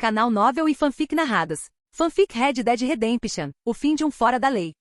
Canal Novel e Fanfic Narradas. Fanfic Red Dead Redemption, o fim de um fora da lei.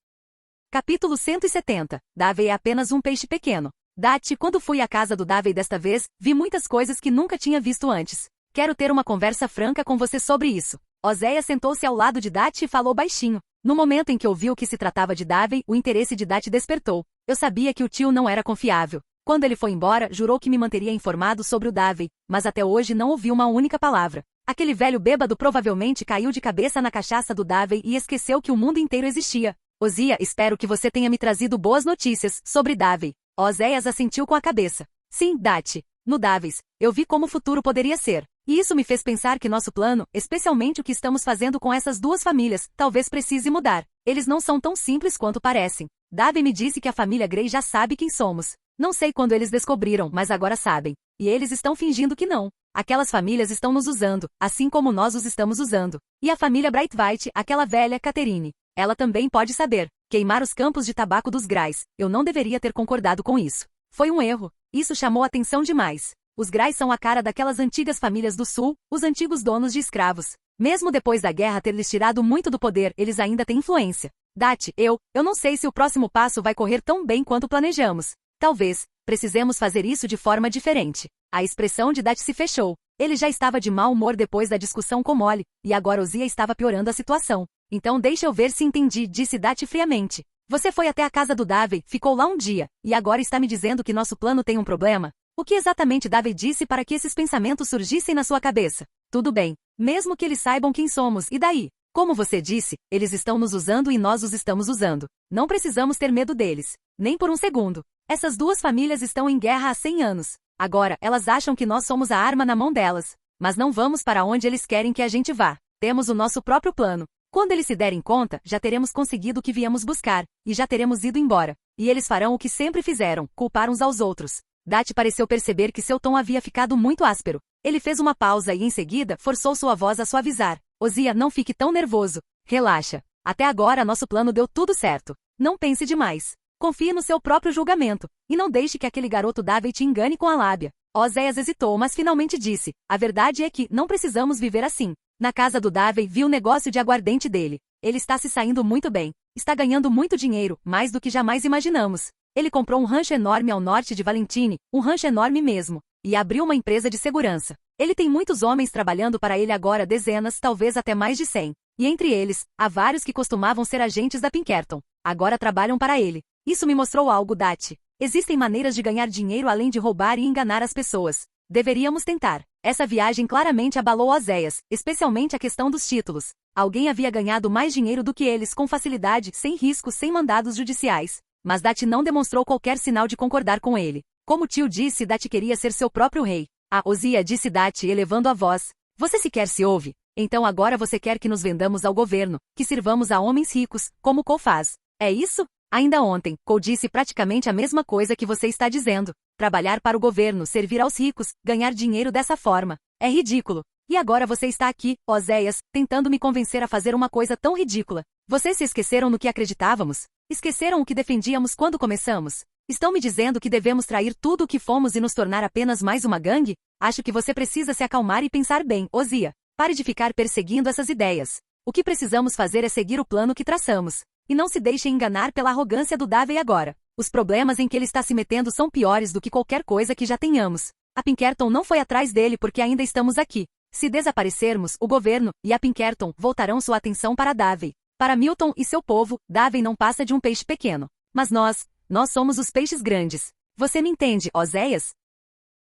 Capítulo 170. Davey é apenas um peixe pequeno. Dati, quando fui à casa do Davey desta vez, vi muitas coisas que nunca tinha visto antes. Quero ter uma conversa franca com você sobre isso. Oséias sentou-se ao lado de Dati e falou baixinho. No momento em que ouviu que se tratava de Davey, o interesse de Dati despertou. Eu sabia que o tio não era confiável. Quando ele foi embora, jurou que me manteria informado sobre o Davey, mas até hoje não ouvi uma única palavra. Aquele velho bêbado provavelmente caiu de cabeça na cachaça do Davey e esqueceu que o mundo inteiro existia. Ozia, espero que você tenha me trazido boas notícias sobre Davey. Oséias assentiu com a cabeça. Sim, Dati. No Daveys, eu vi como o futuro poderia ser. E isso me fez pensar que nosso plano, especialmente o que estamos fazendo com essas duas famílias, talvez precise mudar. Eles não são tão simples quanto parecem. Davey me disse que a família Grey já sabe quem somos. Não sei quando eles descobriram, mas agora sabem. E eles estão fingindo que não. Aquelas famílias estão nos usando, assim como nós os estamos usando. E a família Brightvite, aquela velha Catherine. Ela também pode saber. Queimar os campos de tabaco dos Grays. Eu não deveria ter concordado com isso. Foi um erro. Isso chamou atenção demais. Os Grays são a cara daquelas antigas famílias do Sul, os antigos donos de escravos. Mesmo depois da guerra ter lhes tirado muito do poder, eles ainda têm influência. Dati, eu não sei se o próximo passo vai correr tão bem quanto planejamos. Talvez, precisemos fazer isso de forma diferente. A expressão de Dati se fechou. Ele já estava de mau humor depois da discussão com Molly, e agora Ozia estava piorando a situação. Então deixa eu ver se entendi, disse Dati friamente. Você foi até a casa do Davey, ficou lá um dia, e agora está me dizendo que nosso plano tem um problema? O que exatamente Davey disse para que esses pensamentos surgissem na sua cabeça? Tudo bem, mesmo que eles saibam quem somos, e daí? Como você disse, eles estão nos usando e nós os estamos usando. Não precisamos ter medo deles. Nem por um segundo. Essas duas famílias estão em guerra há 100 anos. Agora, elas acham que nós somos a arma na mão delas. Mas não vamos para onde eles querem que a gente vá. Temos o nosso próprio plano. Quando eles se derem conta, já teremos conseguido o que viemos buscar, e já teremos ido embora. E eles farão o que sempre fizeram, culpar uns aos outros. Dati pareceu perceber que seu tom havia ficado muito áspero. Ele fez uma pausa e em seguida forçou sua voz a suavizar. Ozia, não fique tão nervoso. Relaxa. Até agora nosso plano deu tudo certo. Não pense demais. Confie no seu próprio julgamento, e não deixe que aquele garoto Davey te engane com a lábia. Oséias hesitou, mas finalmente disse, a verdade é que não precisamos viver assim. Na casa do Davey vi o negócio de aguardente dele. Ele está se saindo muito bem. Está ganhando muito dinheiro, mais do que jamais imaginamos. Ele comprou um rancho enorme ao norte de Valentine, um rancho enorme mesmo, e abriu uma empresa de segurança. Ele tem muitos homens trabalhando para ele agora, dezenas, talvez até mais de 100. E entre eles, há vários que costumavam ser agentes da Pinkerton. Agora trabalham para ele. Isso me mostrou algo, Dati. Existem maneiras de ganhar dinheiro além de roubar e enganar as pessoas. Deveríamos tentar. Essa viagem claramente abalou Oséias, especialmente a questão dos títulos. Alguém havia ganhado mais dinheiro do que eles com facilidade, sem riscos, sem mandados judiciais. Mas Dati não demonstrou qualquer sinal de concordar com ele. Como o tio disse, Dati queria ser seu próprio rei. Ah, Ozia, disse Dati, elevando a voz. Você sequer se ouve? Então agora você quer que nos vendamos ao governo, que sirvamos a homens ricos, como Cole faz. É isso? Ainda ontem, Cole disse praticamente a mesma coisa que você está dizendo. Trabalhar para o governo, servir aos ricos, ganhar dinheiro dessa forma. É ridículo. E agora você está aqui, Oséias, tentando me convencer a fazer uma coisa tão ridícula. Vocês se esqueceram no que acreditávamos? Esqueceram o que defendíamos quando começamos? Estão me dizendo que devemos trair tudo o que fomos e nos tornar apenas mais uma gangue? Acho que você precisa se acalmar e pensar bem, Ozia. Pare de ficar perseguindo essas ideias. O que precisamos fazer é seguir o plano que traçamos. E não se deixe enganar pela arrogância do Davey agora. Os problemas em que ele está se metendo são piores do que qualquer coisa que já tenhamos. A Pinkerton não foi atrás dele porque ainda estamos aqui. Se desaparecermos, o governo e a Pinkerton voltarão sua atenção para Davey. Para Milton e seu povo, Davey não passa de um peixe pequeno. Mas nós somos os peixes grandes. Você me entende, Oséias?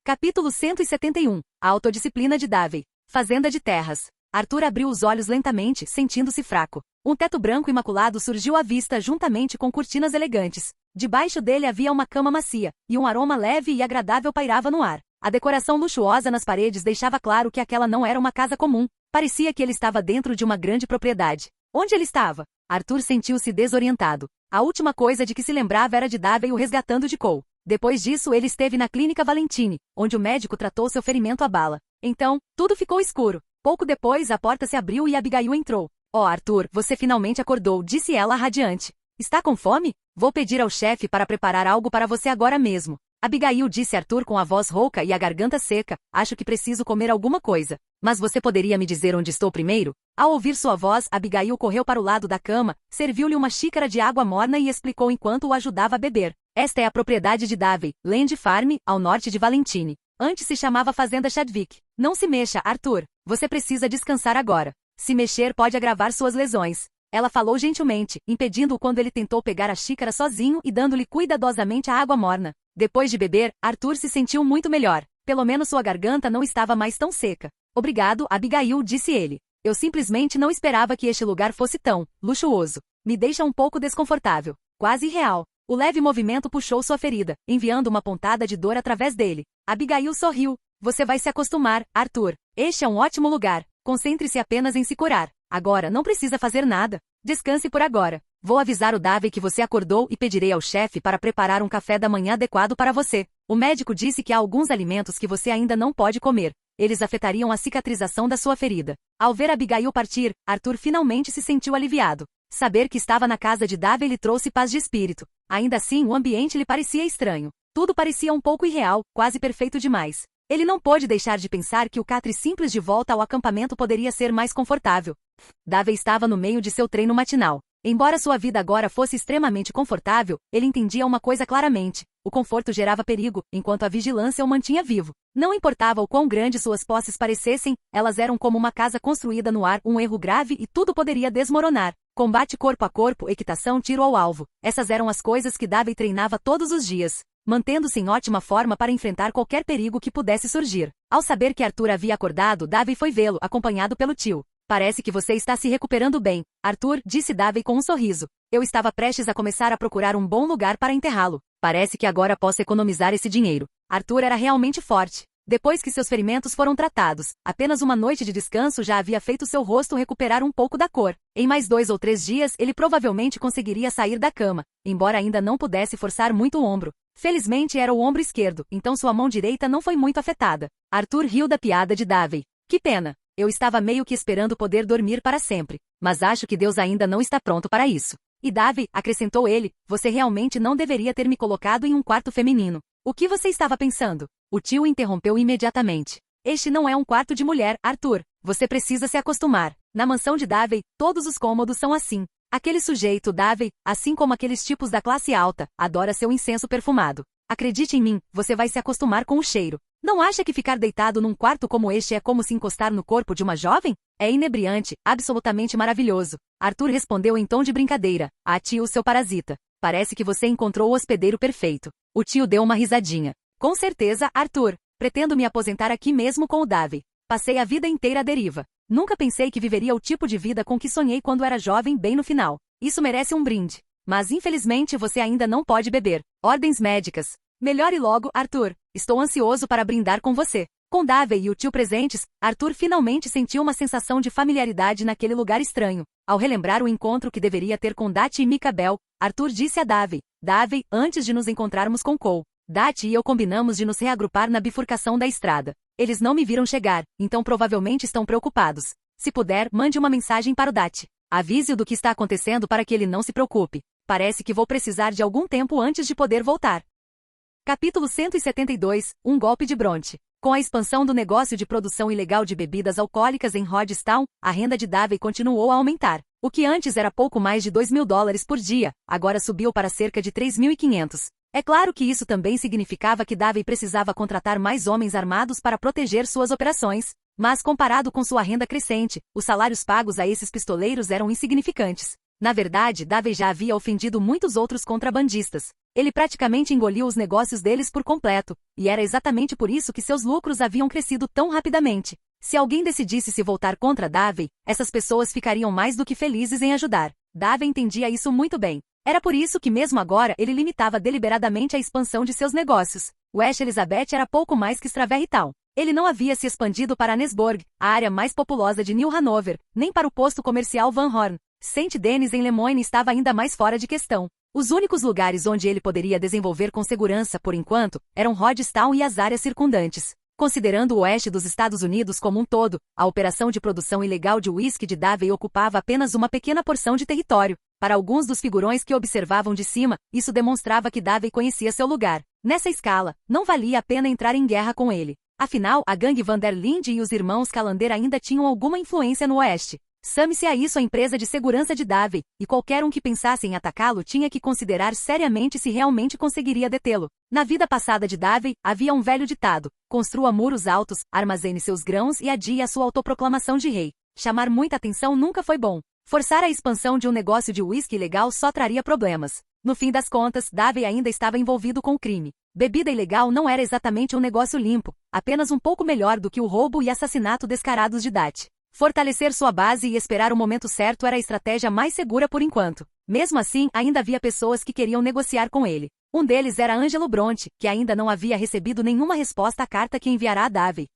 Capítulo 171. A autodisciplina de Davey. Fazenda de terras. Arthur abriu os olhos lentamente, sentindo-se fraco. Um teto branco imaculado surgiu à vista juntamente com cortinas elegantes. Debaixo dele havia uma cama macia, e um aroma leve e agradável pairava no ar. A decoração luxuosa nas paredes deixava claro que aquela não era uma casa comum. Parecia que ele estava dentro de uma grande propriedade. Onde ele estava? Arthur sentiu-se desorientado. A última coisa de que se lembrava era de Davey o resgatando de Cole. Depois disso ele esteve na clínica Valentine, onde o médico tratou seu ferimento à bala. Então, tudo ficou escuro. Pouco depois a porta se abriu e Abigail entrou. Oh, Arthur, você finalmente acordou, disse ela radiante. Está com fome? Vou pedir ao chefe para preparar algo para você agora mesmo. Abigail disse Arthur com a voz rouca e a garganta seca, acho que preciso comer alguma coisa. Mas você poderia me dizer onde estou primeiro? Ao ouvir sua voz, Abigail correu para o lado da cama, serviu-lhe uma xícara de água morna e explicou enquanto o ajudava a beber. Esta é a propriedade de Davey, Land Farm, ao norte de Valentine. Antes se chamava Fazenda Chadwick. Não se mexa, Arthur. Você precisa descansar agora. Se mexer pode agravar suas lesões. Ela falou gentilmente, impedindo-o quando ele tentou pegar a xícara sozinho e dando-lhe cuidadosamente a água morna. Depois de beber, Arthur se sentiu muito melhor. Pelo menos sua garganta não estava mais tão seca. Obrigado, Abigail, disse ele. Eu simplesmente não esperava que este lugar fosse tão luxuoso. Me deixa um pouco desconfortável. Quase irreal. O leve movimento puxou sua ferida, enviando uma pontada de dor através dele. Abigail sorriu. Você vai se acostumar, Arthur. Este é um ótimo lugar. Concentre-se apenas em se curar. Agora não precisa fazer nada. Descanse por agora. Vou avisar o Davey que você acordou e pedirei ao chefe para preparar um café da manhã adequado para você. O médico disse que há alguns alimentos que você ainda não pode comer. Eles afetariam a cicatrização da sua ferida. Ao ver Abigail partir, Arthur finalmente se sentiu aliviado. Saber que estava na casa de Davey lhe trouxe paz de espírito. Ainda assim, o ambiente lhe parecia estranho. Tudo parecia um pouco irreal, quase perfeito demais. Ele não pôde deixar de pensar que o catre simples de volta ao acampamento poderia ser mais confortável. Davey estava no meio de seu treino matinal. Embora sua vida agora fosse extremamente confortável, ele entendia uma coisa claramente. O conforto gerava perigo, enquanto a vigilância o mantinha vivo. Não importava o quão grandes suas posses parecessem, elas eram como uma casa construída no ar, um erro grave e tudo poderia desmoronar. Combate corpo a corpo, equitação, tiro ao alvo. Essas eram as coisas que Davey treinava todos os dias, mantendo-se em ótima forma para enfrentar qualquer perigo que pudesse surgir. Ao saber que Arthur havia acordado, Davey foi vê-lo, acompanhado pelo tio. Parece que você está se recuperando bem, Arthur, disse Davey com um sorriso. Eu estava prestes a começar a procurar um bom lugar para enterrá-lo. Parece que agora posso economizar esse dinheiro. Arthur era realmente forte. Depois que seus ferimentos foram tratados, apenas uma noite de descanso já havia feito seu rosto recuperar um pouco da cor. Em mais 2 ou 3 dias ele provavelmente conseguiria sair da cama, embora ainda não pudesse forçar muito o ombro. Felizmente era o ombro esquerdo, então sua mão direita não foi muito afetada. Arthur riu da piada de Davey. Que pena. Eu estava meio que esperando poder dormir para sempre, mas acho que Deus ainda não está pronto para isso. E Davey, acrescentou ele, você realmente não deveria ter me colocado em um quarto feminino. O que você estava pensando? O tio interrompeu imediatamente. Este não é um quarto de mulher, Arthur. Você precisa se acostumar. Na mansão de Davey, todos os cômodos são assim. Aquele sujeito, Davey, assim como aqueles tipos da classe alta, adora seu incenso perfumado. Acredite em mim, você vai se acostumar com o cheiro. Não acha que ficar deitado num quarto como este é como se encostar no corpo de uma jovem? É inebriante, absolutamente maravilhoso. Arthur respondeu em tom de brincadeira. Ah, tio, seu parasita. Parece que você encontrou o hospedeiro perfeito. O tio deu uma risadinha. Com certeza, Arthur. Pretendo me aposentar aqui mesmo com o Davey. Passei a vida inteira à deriva. Nunca pensei que viveria o tipo de vida com que sonhei quando era jovem bem no final. Isso merece um brinde. Mas infelizmente você ainda não pode beber. Ordens médicas. Melhore logo, Arthur. Estou ansioso para brindar com você. Com Davey e o tio presentes, Arthur finalmente sentiu uma sensação de familiaridade naquele lugar estranho. Ao relembrar o encontro que deveria ter com Dati e Micabel, Arthur disse a Davey, Davey, antes de nos encontrarmos com Cole, Dati e eu combinamos de nos reagrupar na bifurcação da estrada. Eles não me viram chegar, então provavelmente estão preocupados. Se puder, mande uma mensagem para o Dati. Avise-o do que está acontecendo para que ele não se preocupe. Parece que vou precisar de algum tempo antes de poder voltar. Capítulo 172, Um golpe de Bronte. Com a expansão do negócio de produção ilegal de bebidas alcoólicas em Rodstown, a renda de Davey continuou a aumentar. O que antes era pouco mais de $2.000 por dia, agora subiu para cerca de 3.500. É claro que isso também significava que Davey precisava contratar mais homens armados para proteger suas operações. Mas comparado com sua renda crescente, os salários pagos a esses pistoleiros eram insignificantes. Na verdade, Davey já havia ofendido muitos outros contrabandistas. Ele praticamente engoliu os negócios deles por completo, e era exatamente por isso que seus lucros haviam crescido tão rapidamente. Se alguém decidisse se voltar contra Davey, essas pessoas ficariam mais do que felizes em ajudar. Davey entendia isso muito bem. Era por isso que mesmo agora ele limitava deliberadamente a expansão de seus negócios. West Elizabeth era pouco mais que Straverry Town. Ele não havia se expandido para Nesborg, a área mais populosa de New Hanover, nem para o posto comercial Van Horn. Saint Denis em Lemoyne estava ainda mais fora de questão. Os únicos lugares onde ele poderia desenvolver com segurança, por enquanto, eram Rodstown e as áreas circundantes. Considerando o oeste dos Estados Unidos como um todo, a operação de produção ilegal de uísque de Davey ocupava apenas uma pequena porção de território. Para alguns dos figurões que observavam de cima, isso demonstrava que Davey conhecia seu lugar. Nessa escala, não valia a pena entrar em guerra com ele. Afinal, a gangue Van der Linde e os irmãos Callender ainda tinham alguma influência no oeste. Some-se a isso a empresa de segurança de Davey, e qualquer um que pensasse em atacá-lo tinha que considerar seriamente se realmente conseguiria detê-lo. Na vida passada de Davey, havia um velho ditado: construa muros altos, armazene seus grãos e adie a sua autoproclamação de rei. Chamar muita atenção nunca foi bom. Forçar a expansão de um negócio de uísque ilegal só traria problemas. No fim das contas, Davey ainda estava envolvido com o crime. Bebida ilegal não era exatamente um negócio limpo, apenas um pouco melhor do que o roubo e assassinato descarados de Dat. Fortalecer sua base e esperar o momento certo era a estratégia mais segura por enquanto. Mesmo assim, ainda havia pessoas que queriam negociar com ele. Um deles era Angelo Bronte, que ainda não havia recebido nenhuma resposta à carta que enviará a Davey.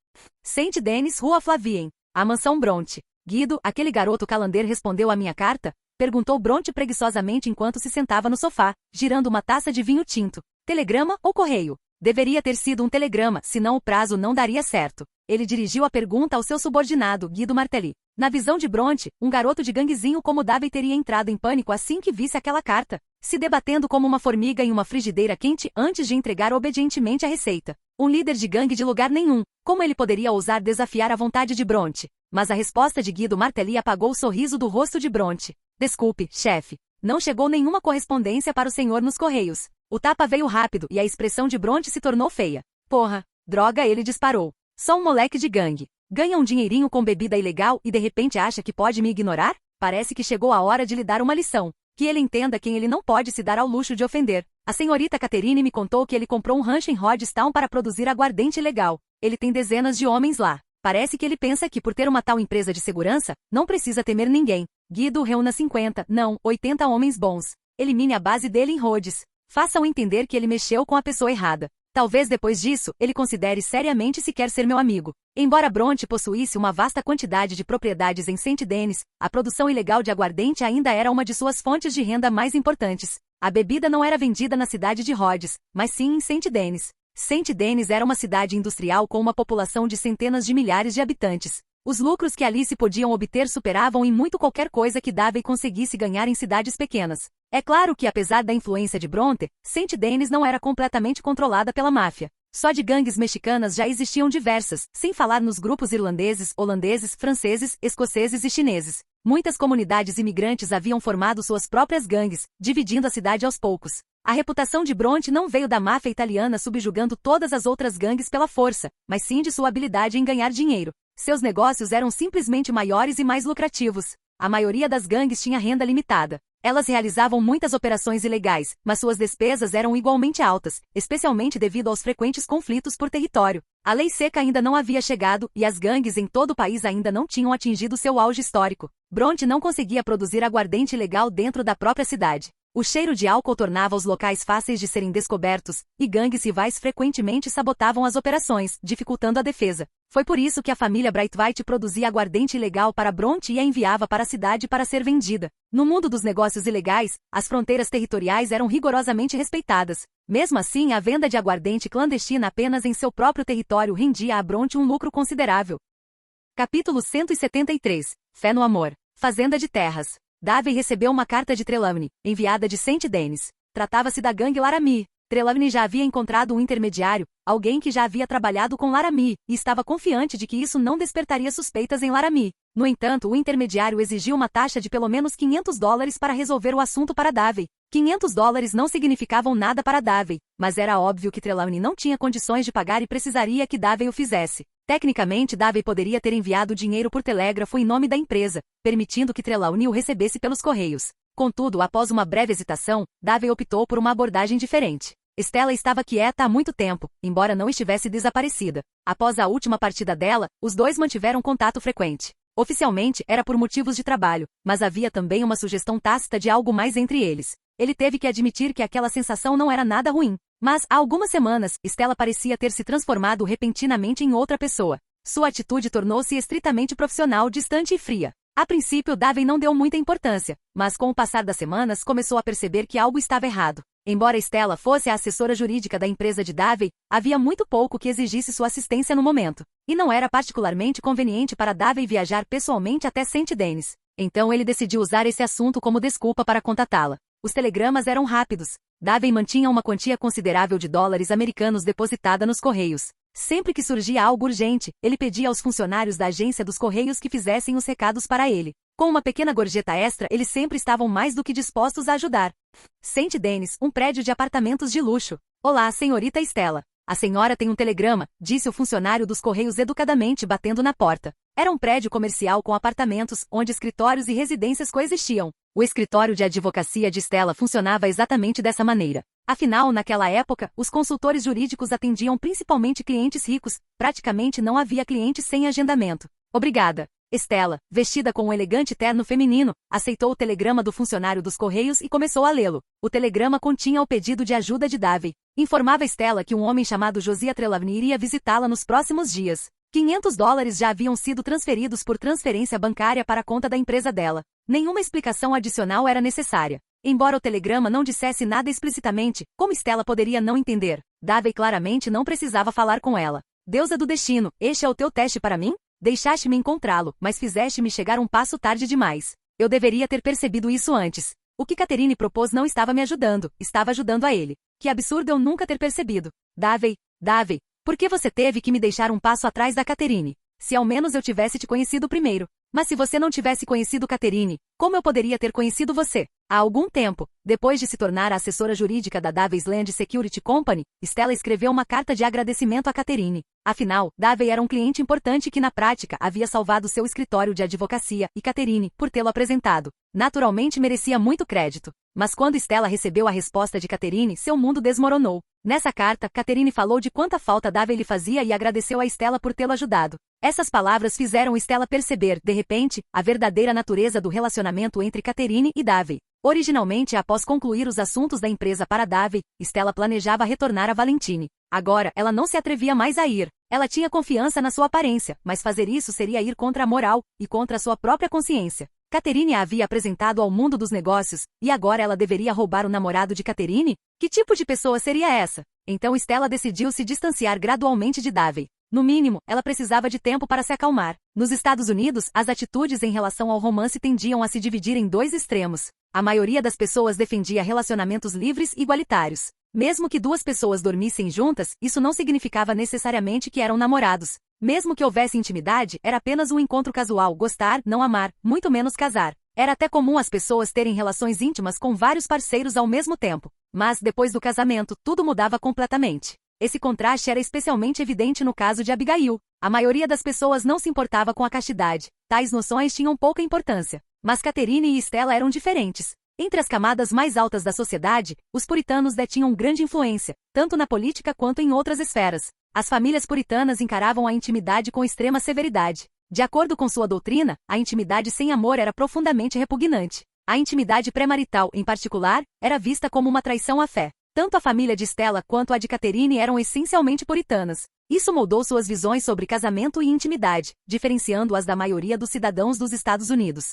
Saint Denis, Rua Flavien, a mansão Bronte. Guido, aquele garoto Callender respondeu à minha carta? Perguntou Bronte preguiçosamente enquanto se sentava no sofá, girando uma taça de vinho tinto. Telegrama ou correio? Deveria ter sido um telegrama, senão o prazo não daria certo. Ele dirigiu a pergunta ao seu subordinado, Guido Martelly. Na visão de Bronte, um garoto de ganguezinho como Davey teria entrado em pânico assim que visse aquela carta, se debatendo como uma formiga em uma frigideira quente antes de entregar obedientemente a receita. Um líder de gangue de lugar nenhum, como ele poderia ousar desafiar a vontade de Bronte? Mas a resposta de Guido Martelly apagou o sorriso do rosto de Bronte. Desculpe, chefe. Não chegou nenhuma correspondência para o senhor nos correios. O tapa veio rápido e a expressão de Bronte se tornou feia. Porra, droga, ele disparou. Só um moleque de gangue. Ganha um dinheirinho com bebida ilegal e de repente acha que pode me ignorar? Parece que chegou a hora de lhe dar uma lição. Que ele entenda quem ele não pode se dar ao luxo de ofender. A senhorita Catherine me contou que ele comprou um rancho em Rodstown para produzir aguardente ilegal. Ele tem dezenas de homens lá. Parece que ele pensa que por ter uma tal empresa de segurança, não precisa temer ninguém. Guido, reúna 50, não, 80 homens bons. Elimine a base dele em Rhodes. Façam entender que ele mexeu com a pessoa errada. Talvez depois disso, ele considere seriamente se quer ser meu amigo. Embora Bronte possuísse uma vasta quantidade de propriedades em Saint Denis, a produção ilegal de aguardente ainda era uma de suas fontes de renda mais importantes. A bebida não era vendida na cidade de Rhodes, mas sim em Saint Denis. Saint Denis era uma cidade industrial com uma população de centenas de milhares de habitantes. Os lucros que ali se podiam obter superavam em muito qualquer coisa que Davey conseguisse ganhar em cidades pequenas. É claro que apesar da influência de Bronte, Saint Denis não era completamente controlada pela máfia. Só de gangues mexicanas já existiam diversas, sem falar nos grupos irlandeses, holandeses, franceses, escoceses e chineses. Muitas comunidades imigrantes haviam formado suas próprias gangues, dividindo a cidade aos poucos. A reputação de Bronte não veio da máfia italiana subjugando todas as outras gangues pela força, mas sim de sua habilidade em ganhar dinheiro. Seus negócios eram simplesmente maiores e mais lucrativos. A maioria das gangues tinha renda limitada. Elas realizavam muitas operações ilegais, mas suas despesas eram igualmente altas, especialmente devido aos frequentes conflitos por território. A lei seca ainda não havia chegado e as gangues em todo o país ainda não tinham atingido seu auge histórico. Bronte não conseguia produzir aguardente ilegal dentro da própria cidade. O cheiro de álcool tornava os locais fáceis de serem descobertos, e gangues rivais frequentemente sabotavam as operações, dificultando a defesa. Foi por isso que a família Braithwaite produzia aguardente ilegal para Bronte e a enviava para a cidade para ser vendida. No mundo dos negócios ilegais, as fronteiras territoriais eram rigorosamente respeitadas. Mesmo assim, a venda de aguardente clandestina apenas em seu próprio território rendia a Bronte um lucro considerável. Capítulo 173. Fé no amor. Fazenda de terras. Davey recebeu uma carta de Trelawney, enviada de Saint Denis. Tratava-se da gangue Laramie. Trelawney já havia encontrado um intermediário, alguém que já havia trabalhado com Laramie, e estava confiante de que isso não despertaria suspeitas em Laramie. No entanto, o intermediário exigiu uma taxa de pelo menos $500 para resolver o assunto para Davey. $500 não significavam nada para Davey, mas era óbvio que Trelawney não tinha condições de pagar e precisaria que Davey o fizesse. Tecnicamente, Davey poderia ter enviado o dinheiro por telégrafo em nome da empresa, permitindo que Trelawney o recebesse pelos correios. Contudo, após uma breve hesitação, Davey optou por uma abordagem diferente. Stella estava quieta há muito tempo, embora não estivesse desaparecida. Após a última partida dela, os dois mantiveram contato frequente. Oficialmente, era por motivos de trabalho, mas havia também uma sugestão tácita de algo mais entre eles. Ele teve que admitir que aquela sensação não era nada ruim. Mas, há algumas semanas, Stella parecia ter se transformado repentinamente em outra pessoa. Sua atitude tornou-se estritamente profissional, distante e fria. A princípio, Davey não deu muita importância, mas com o passar das semanas começou a perceber que algo estava errado. Embora Stella fosse a assessora jurídica da empresa de Davey, havia muito pouco que exigisse sua assistência no momento. E não era particularmente conveniente para Davey viajar pessoalmente até Saint Denis. Então ele decidiu usar esse assunto como desculpa para contatá-la. Os telegramas eram rápidos. Davey mantinha uma quantia considerável de dólares americanos depositada nos Correios. Sempre que surgia algo urgente, ele pedia aos funcionários da agência dos Correios que fizessem os recados para ele. Com uma pequena gorjeta extra, eles sempre estavam mais do que dispostos a ajudar. St. Denis, um prédio de apartamentos de luxo. Olá, senhorita Estela. A senhora tem um telegrama, disse o funcionário dos Correios educadamente batendo na porta. Era um prédio comercial com apartamentos, onde escritórios e residências coexistiam. O escritório de advocacia de Stella funcionava exatamente dessa maneira. Afinal, naquela época, os consultores jurídicos atendiam principalmente clientes ricos, praticamente não havia clientes sem agendamento. Obrigada. Stella, vestida com um elegante terno feminino, aceitou o telegrama do funcionário dos Correios e começou a lê-lo. O telegrama continha o pedido de ajuda de Davey. Informava Stella que um homem chamado Josiah Trelawney iria visitá-la nos próximos dias. $500 já haviam sido transferidos por transferência bancária para a conta da empresa dela. Nenhuma explicação adicional era necessária. Embora o telegrama não dissesse nada explicitamente, como Stella poderia não entender? Davey claramente não precisava falar com ela. Deusa do destino, este é o teu teste para mim? Deixaste-me encontrá-lo, mas fizeste-me chegar um passo tarde demais. Eu deveria ter percebido isso antes. O que Catherine propôs não estava me ajudando, estava ajudando a ele. Que absurdo eu nunca ter percebido. Davey, por que você teve que me deixar um passo atrás da Catherine? Se ao menos eu tivesse te conhecido primeiro. Mas se você não tivesse conhecido Catherine, como eu poderia ter conhecido você? Há algum tempo, depois de se tornar a assessora jurídica da Davey's Land Security Company, Stella escreveu uma carta de agradecimento a Catherine. Afinal, Davey era um cliente importante que na prática havia salvado seu escritório de advocacia e Catherine, por tê-lo apresentado, naturalmente merecia muito crédito. Mas quando Stella recebeu a resposta de Catherine, seu mundo desmoronou. Nessa carta, Catherine falou de quanta falta Davey lhe fazia e agradeceu a Stella por tê-lo ajudado. Essas palavras fizeram Stella perceber, de repente, a verdadeira natureza do relacionamento entre Catherine e Davey. Originalmente, após concluir os assuntos da empresa para Davey, Stella planejava retornar a Valentine. Agora, ela não se atrevia mais a ir. Ela tinha confiança na sua aparência, mas fazer isso seria ir contra a moral e contra a sua própria consciência. Catherine a havia apresentado ao mundo dos negócios, e agora ela deveria roubar o namorado de Catherine? Que tipo de pessoa seria essa? Então Stella decidiu se distanciar gradualmente de Davey. No mínimo, ela precisava de tempo para se acalmar. Nos Estados Unidos, as atitudes em relação ao romance tendiam a se dividir em dois extremos. A maioria das pessoas defendia relacionamentos livres e igualitários. Mesmo que duas pessoas dormissem juntas, isso não significava necessariamente que eram namorados. Mesmo que houvesse intimidade, era apenas um encontro casual, gostar, não amar, muito menos casar. Era até comum as pessoas terem relações íntimas com vários parceiros ao mesmo tempo. Mas, depois do casamento, tudo mudava completamente. Esse contraste era especialmente evidente no caso de Abigail. A maioria das pessoas não se importava com a castidade. Tais noções tinham pouca importância. Mas Catherine e Stella eram diferentes. Entre as camadas mais altas da sociedade, os puritanos detinham grande influência, tanto na política quanto em outras esferas. As famílias puritanas encaravam a intimidade com extrema severidade. De acordo com sua doutrina, a intimidade sem amor era profundamente repugnante. A intimidade pré-marital, em particular, era vista como uma traição à fé. Tanto a família de Stella quanto a de Catherine eram essencialmente puritanas. Isso moldou suas visões sobre casamento e intimidade, diferenciando-as da maioria dos cidadãos dos Estados Unidos.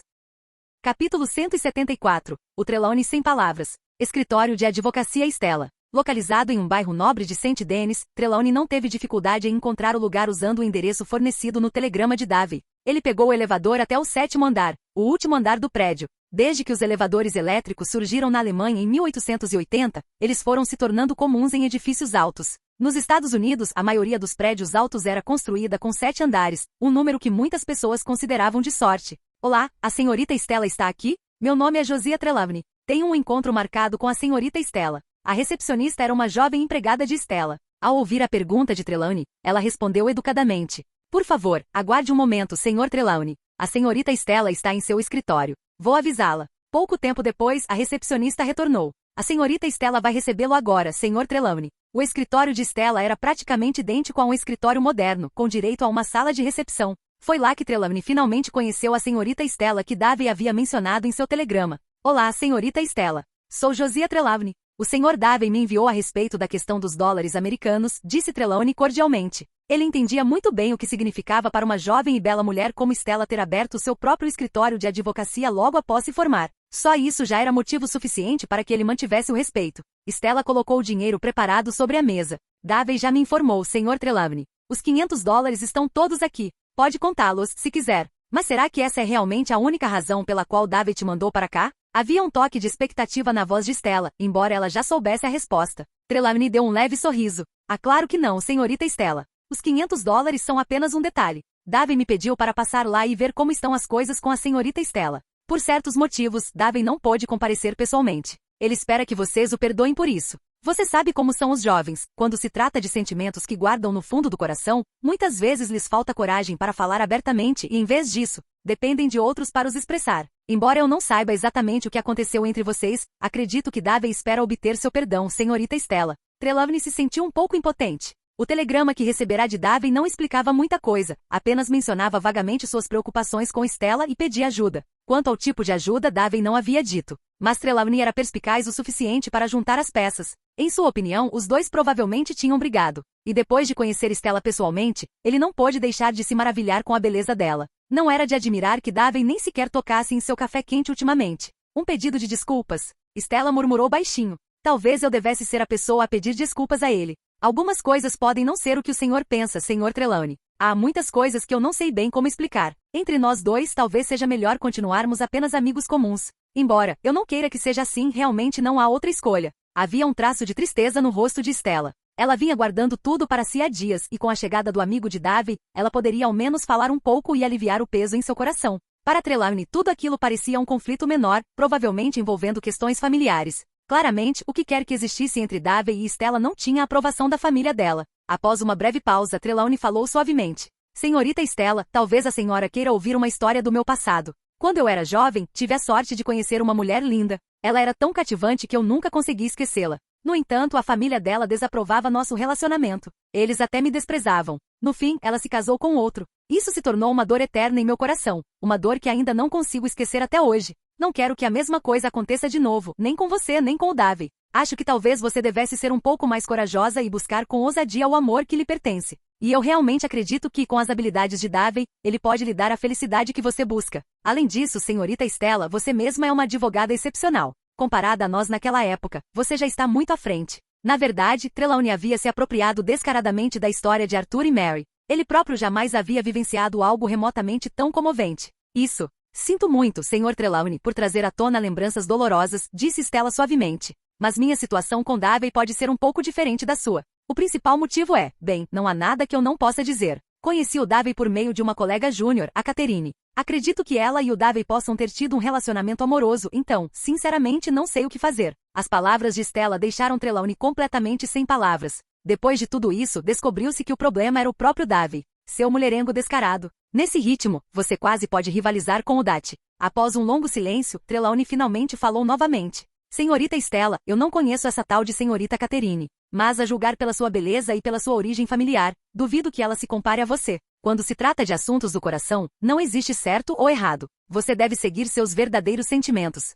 Capítulo 174. O Trelawney sem palavras. Escritório de advocacia Stella. Localizado em um bairro nobre de St. Denis, Trelawney não teve dificuldade em encontrar o lugar usando o endereço fornecido no telegrama de Davey. Ele pegou o elevador até o 7º andar, o último andar do prédio. Desde que os elevadores elétricos surgiram na Alemanha em 1880, eles foram se tornando comuns em edifícios altos. Nos Estados Unidos, a maioria dos prédios altos era construída com 7 andares, um número que muitas pessoas consideravam de sorte. Olá, a senhorita Stella está aqui? Meu nome é Josiah Trelawney. Tenho um encontro marcado com a senhorita Stella. A recepcionista era uma jovem empregada de Stella. Ao ouvir a pergunta de Trelawney, ela respondeu educadamente. Por favor, aguarde um momento, senhor Trelawney. A senhorita Stella está em seu escritório. Vou avisá-la. Pouco tempo depois, a recepcionista retornou. A senhorita Stella vai recebê-lo agora, senhor Trelawney. O escritório de Stella era praticamente idêntico a um escritório moderno, com direito a uma sala de recepção. Foi lá que Trelawney finalmente conheceu a senhorita Stella que Davey havia mencionado em seu telegrama. Olá, senhorita Stella. Sou Josiah Trelawney. O senhor Davey me enviou a respeito da questão dos dólares americanos, disse Trelawney cordialmente. Ele entendia muito bem o que significava para uma jovem e bela mulher como Stella ter aberto seu próprio escritório de advocacia logo após se formar. Só isso já era motivo suficiente para que ele mantivesse o respeito. Stella colocou o dinheiro preparado sobre a mesa. Davey já me informou, senhor Trelawney. Os $500 estão todos aqui. Pode contá-los, se quiser. Mas será que essa é realmente a única razão pela qual Davey te mandou para cá? Havia um toque de expectativa na voz de Stella, embora ela já soubesse a resposta. Trelawney deu um leve sorriso. Ah, claro que não, senhorita Stella. Os $500 são apenas um detalhe. Davey me pediu para passar lá e ver como estão as coisas com a senhorita Stella. Por certos motivos, Davey não pôde comparecer pessoalmente. Ele espera que vocês o perdoem por isso. Você sabe como são os jovens. Quando se trata de sentimentos que guardam no fundo do coração, muitas vezes lhes falta coragem para falar abertamente e, em vez disso, dependem de outros para os expressar. Embora eu não saiba exatamente o que aconteceu entre vocês, acredito que Davey espera obter seu perdão, senhorita Stella. Trelawney se sentiu um pouco impotente. O telegrama que receberá de Davey não explicava muita coisa, apenas mencionava vagamente suas preocupações com Stella e pedia ajuda. Quanto ao tipo de ajuda, Davey não havia dito. Mas Trelawney era perspicaz o suficiente para juntar as peças. Em sua opinião, os dois provavelmente tinham brigado. E depois de conhecer Stella pessoalmente, ele não pôde deixar de se maravilhar com a beleza dela. Não era de admirar que Davey nem sequer tocasse em seu café quente ultimamente. Um pedido de desculpas. Stella murmurou baixinho. Talvez eu devesse ser a pessoa a pedir desculpas a ele. Algumas coisas podem não ser o que o senhor pensa, senhor Trelawney. Há muitas coisas que eu não sei bem como explicar. Entre nós dois, talvez seja melhor continuarmos apenas amigos comuns. Embora eu não queira que seja assim, realmente não há outra escolha. Havia um traço de tristeza no rosto de Stella. Ela vinha guardando tudo para si há dias, e com a chegada do amigo de Davey, ela poderia ao menos falar um pouco e aliviar o peso em seu coração. Para Trelawney, tudo aquilo parecia um conflito menor, provavelmente envolvendo questões familiares. Claramente, o que quer que existisse entre Davey e Stella não tinha a aprovação da família dela. Após uma breve pausa, Trelawney falou suavemente. Senhorita Stella, talvez a senhora queira ouvir uma história do meu passado. Quando eu era jovem, tive a sorte de conhecer uma mulher linda. Ela era tão cativante que eu nunca consegui esquecê-la. No entanto, a família dela desaprovava nosso relacionamento. Eles até me desprezavam. No fim, ela se casou com outro. Isso se tornou uma dor eterna em meu coração. Uma dor que ainda não consigo esquecer até hoje. Não quero que a mesma coisa aconteça de novo, nem com você, nem com o Davey. Acho que talvez você devesse ser um pouco mais corajosa e buscar com ousadia o amor que lhe pertence. E eu realmente acredito que, com as habilidades de Davey, ele pode lhe dar a felicidade que você busca. Além disso, senhorita Stella, você mesma é uma advogada excepcional. Comparada a nós naquela época, você já está muito à frente. Na verdade, Trelawney havia se apropriado descaradamente da história de Arthur e Mary. Ele próprio jamais havia vivenciado algo remotamente tão comovente. Isso. Sinto muito, senhor Trelawney, por trazer à tona lembranças dolorosas, disse Stella suavemente. Mas minha situação com Davey pode ser um pouco diferente da sua. O principal motivo é, bem, não há nada que eu não possa dizer. Conheci o Davey por meio de uma colega júnior, a Catherine. Acredito que ela e o Davey possam ter tido um relacionamento amoroso, então, sinceramente não sei o que fazer. As palavras de Stella deixaram Trelawney completamente sem palavras. Depois de tudo isso, descobriu-se que o problema era o próprio Davey. Seu mulherengo descarado. Nesse ritmo, você quase pode rivalizar com o Dati. Após um longo silêncio, Trelawney finalmente falou novamente. Senhorita Stella, eu não conheço essa tal de senhorita Catherine. Mas a julgar pela sua beleza e pela sua origem familiar, duvido que ela se compare a você. Quando se trata de assuntos do coração, não existe certo ou errado. Você deve seguir seus verdadeiros sentimentos.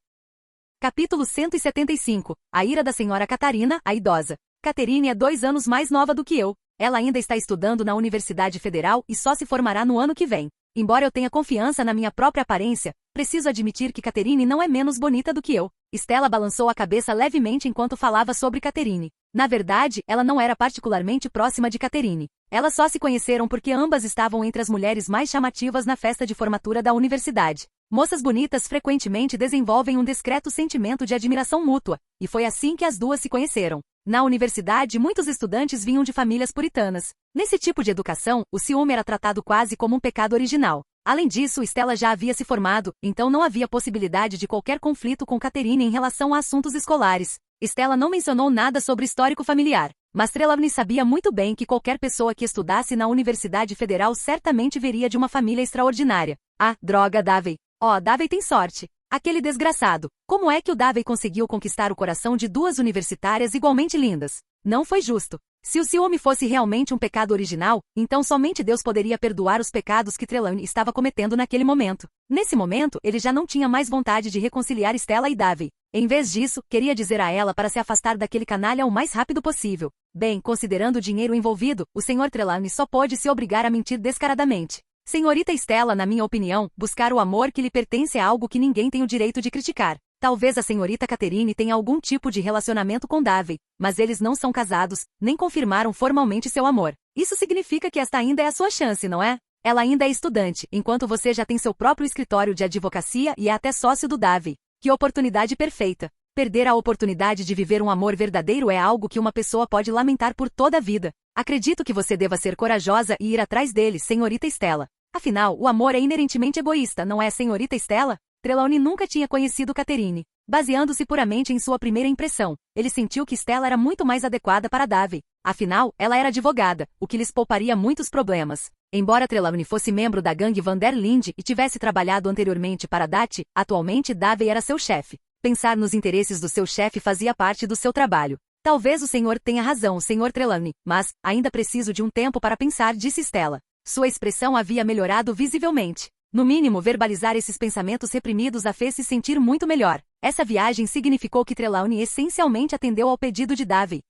Capítulo 175. A ira da senhora Catarina, a idosa. Catherine é 2 anos mais nova do que eu. Ela ainda está estudando na Universidade Federal e só se formará no ano que vem. Embora eu tenha confiança na minha própria aparência, preciso admitir que Catherine não é menos bonita do que eu. Stella balançou a cabeça levemente enquanto falava sobre Catherine. Na verdade, ela não era particularmente próxima de Catherine. Elas só se conheceram porque ambas estavam entre as mulheres mais chamativas na festa de formatura da universidade. Moças bonitas frequentemente desenvolvem um discreto sentimento de admiração mútua, e foi assim que as duas se conheceram. Na universidade, muitos estudantes vinham de famílias puritanas. Nesse tipo de educação, o ciúme era tratado quase como um pecado original. Além disso, Stella já havia se formado, então não havia possibilidade de qualquer conflito com Catherine em relação a assuntos escolares. Stella não mencionou nada sobre histórico familiar, mas Trelawney sabia muito bem que qualquer pessoa que estudasse na Universidade Federal certamente viria de uma família extraordinária. Ah, droga, Davey. Oh, Davey tem sorte. Aquele desgraçado. Como é que o Davey conseguiu conquistar o coração de 2 universitárias igualmente lindas? Não foi justo. Se o ciúme fosse realmente um pecado original, então somente Deus poderia perdoar os pecados que Trelawney estava cometendo naquele momento. Nesse momento, ele já não tinha mais vontade de reconciliar Stella e Davey. Em vez disso, queria dizer a ela para se afastar daquele canalha o mais rápido possível. Bem, considerando o dinheiro envolvido, o Sr. Trelawney só pôde se obrigar a mentir descaradamente. Senhorita Stella, na minha opinião, buscar o amor que lhe pertence é algo que ninguém tem o direito de criticar. Talvez a senhorita Catherine tenha algum tipo de relacionamento com Davey, mas eles não são casados, nem confirmaram formalmente seu amor. Isso significa que esta ainda é a sua chance, não é? Ela ainda é estudante, enquanto você já tem seu próprio escritório de advocacia e é até sócio do Davey. Que oportunidade perfeita! Perder a oportunidade de viver um amor verdadeiro é algo que uma pessoa pode lamentar por toda a vida. Acredito que você deva ser corajosa e ir atrás dele, senhorita Stella. Afinal, o amor é inerentemente egoísta, não é, senhorita Stella? Trelawney nunca tinha conhecido Catherine. Baseando-se puramente em sua primeira impressão, ele sentiu que Stella era muito mais adequada para Davey. Afinal, ela era advogada, o que lhes pouparia muitos problemas. Embora Trelawney fosse membro da gangue Van der Linde e tivesse trabalhado anteriormente para Dutch, atualmente Davey era seu chefe. Pensar nos interesses do seu chefe fazia parte do seu trabalho. Talvez o senhor tenha razão, senhor Trelawney, mas ainda preciso de um tempo para pensar, disse Stella. Sua expressão havia melhorado visivelmente. No mínimo, verbalizar esses pensamentos reprimidos a fez se sentir muito melhor. Essa viagem significou que Trelawney essencialmente atendeu ao pedido de Davey.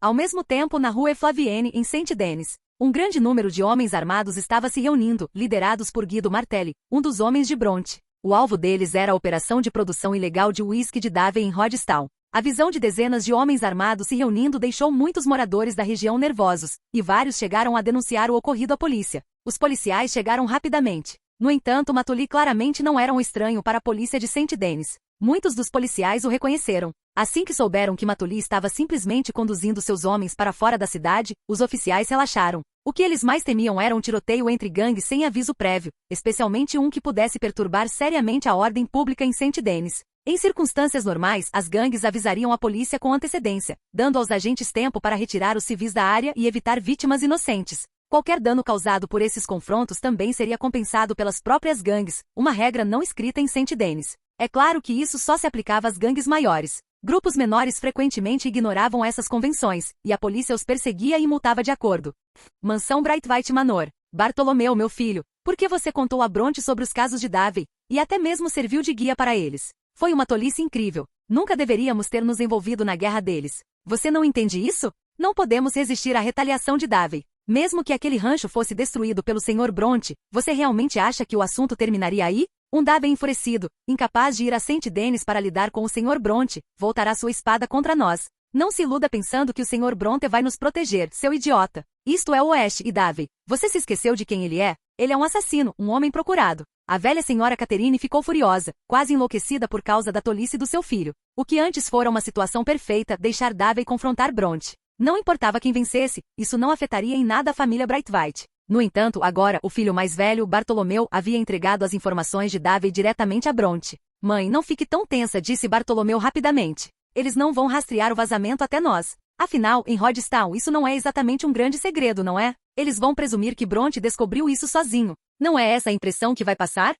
Ao mesmo tempo, na rua Flavienne, em Saint-Denis, um grande número de homens armados estava se reunindo, liderados por Guido Martelli, um dos homens de Bronte. O alvo deles era a operação de produção ilegal de uísque de Davey em Rodstown. A visão de dezenas de homens armados se reunindo deixou muitos moradores da região nervosos, e vários chegaram a denunciar o ocorrido à polícia. Os policiais chegaram rapidamente. No entanto, Matuli claramente não era um estranho para a polícia de Saint-Denis. Muitos dos policiais o reconheceram. Assim que souberam que Matuli estava simplesmente conduzindo seus homens para fora da cidade, os oficiais relaxaram. O que eles mais temiam era um tiroteio entre gangues sem aviso prévio, especialmente um que pudesse perturbar seriamente a ordem pública em Saint-Denis. Em circunstâncias normais, as gangues avisariam a polícia com antecedência, dando aos agentes tempo para retirar os civis da área e evitar vítimas inocentes. Qualquer dano causado por esses confrontos também seria compensado pelas próprias gangues, uma regra não escrita em Saint-Denis. É claro que isso só se aplicava às gangues maiores. Grupos menores frequentemente ignoravam essas convenções, e a polícia os perseguia e multava de acordo. Mansão Brightwhite Manor. Bartolomeu, meu filho, por que você contou a Bronte sobre os casos de Davey, e até mesmo serviu de guia para eles? Foi uma tolice incrível. Nunca deveríamos ter nos envolvido na guerra deles. Você não entende isso? Não podemos resistir à retaliação de Davey. Mesmo que aquele rancho fosse destruído pelo Sr. Bronte, você realmente acha que o assunto terminaria aí? Um Davey enfurecido, incapaz de ir a Saint-Denis para lidar com o Sr. Bronte, voltará sua espada contra nós. Não se iluda pensando que o Sr. Bronte vai nos proteger, seu idiota. Isto é o Oeste e Davey. Você se esqueceu de quem ele é? Ele é um assassino, um homem procurado. A velha senhora Catherine ficou furiosa, quase enlouquecida por causa da tolice do seu filho. O que antes fora uma situação perfeita, deixar Davey confrontar Bronte. Não importava quem vencesse, isso não afetaria em nada a família Brightwhite. No entanto, agora, o filho mais velho, Bartolomeu, havia entregado as informações de Davey diretamente a Bronte. Mãe, não fique tão tensa, disse Bartolomeu rapidamente. Eles não vão rastrear o vazamento até nós. Afinal, em Rodstown isso não é exatamente um grande segredo, não é? Eles vão presumir que Bronte descobriu isso sozinho. Não é essa a impressão que vai passar?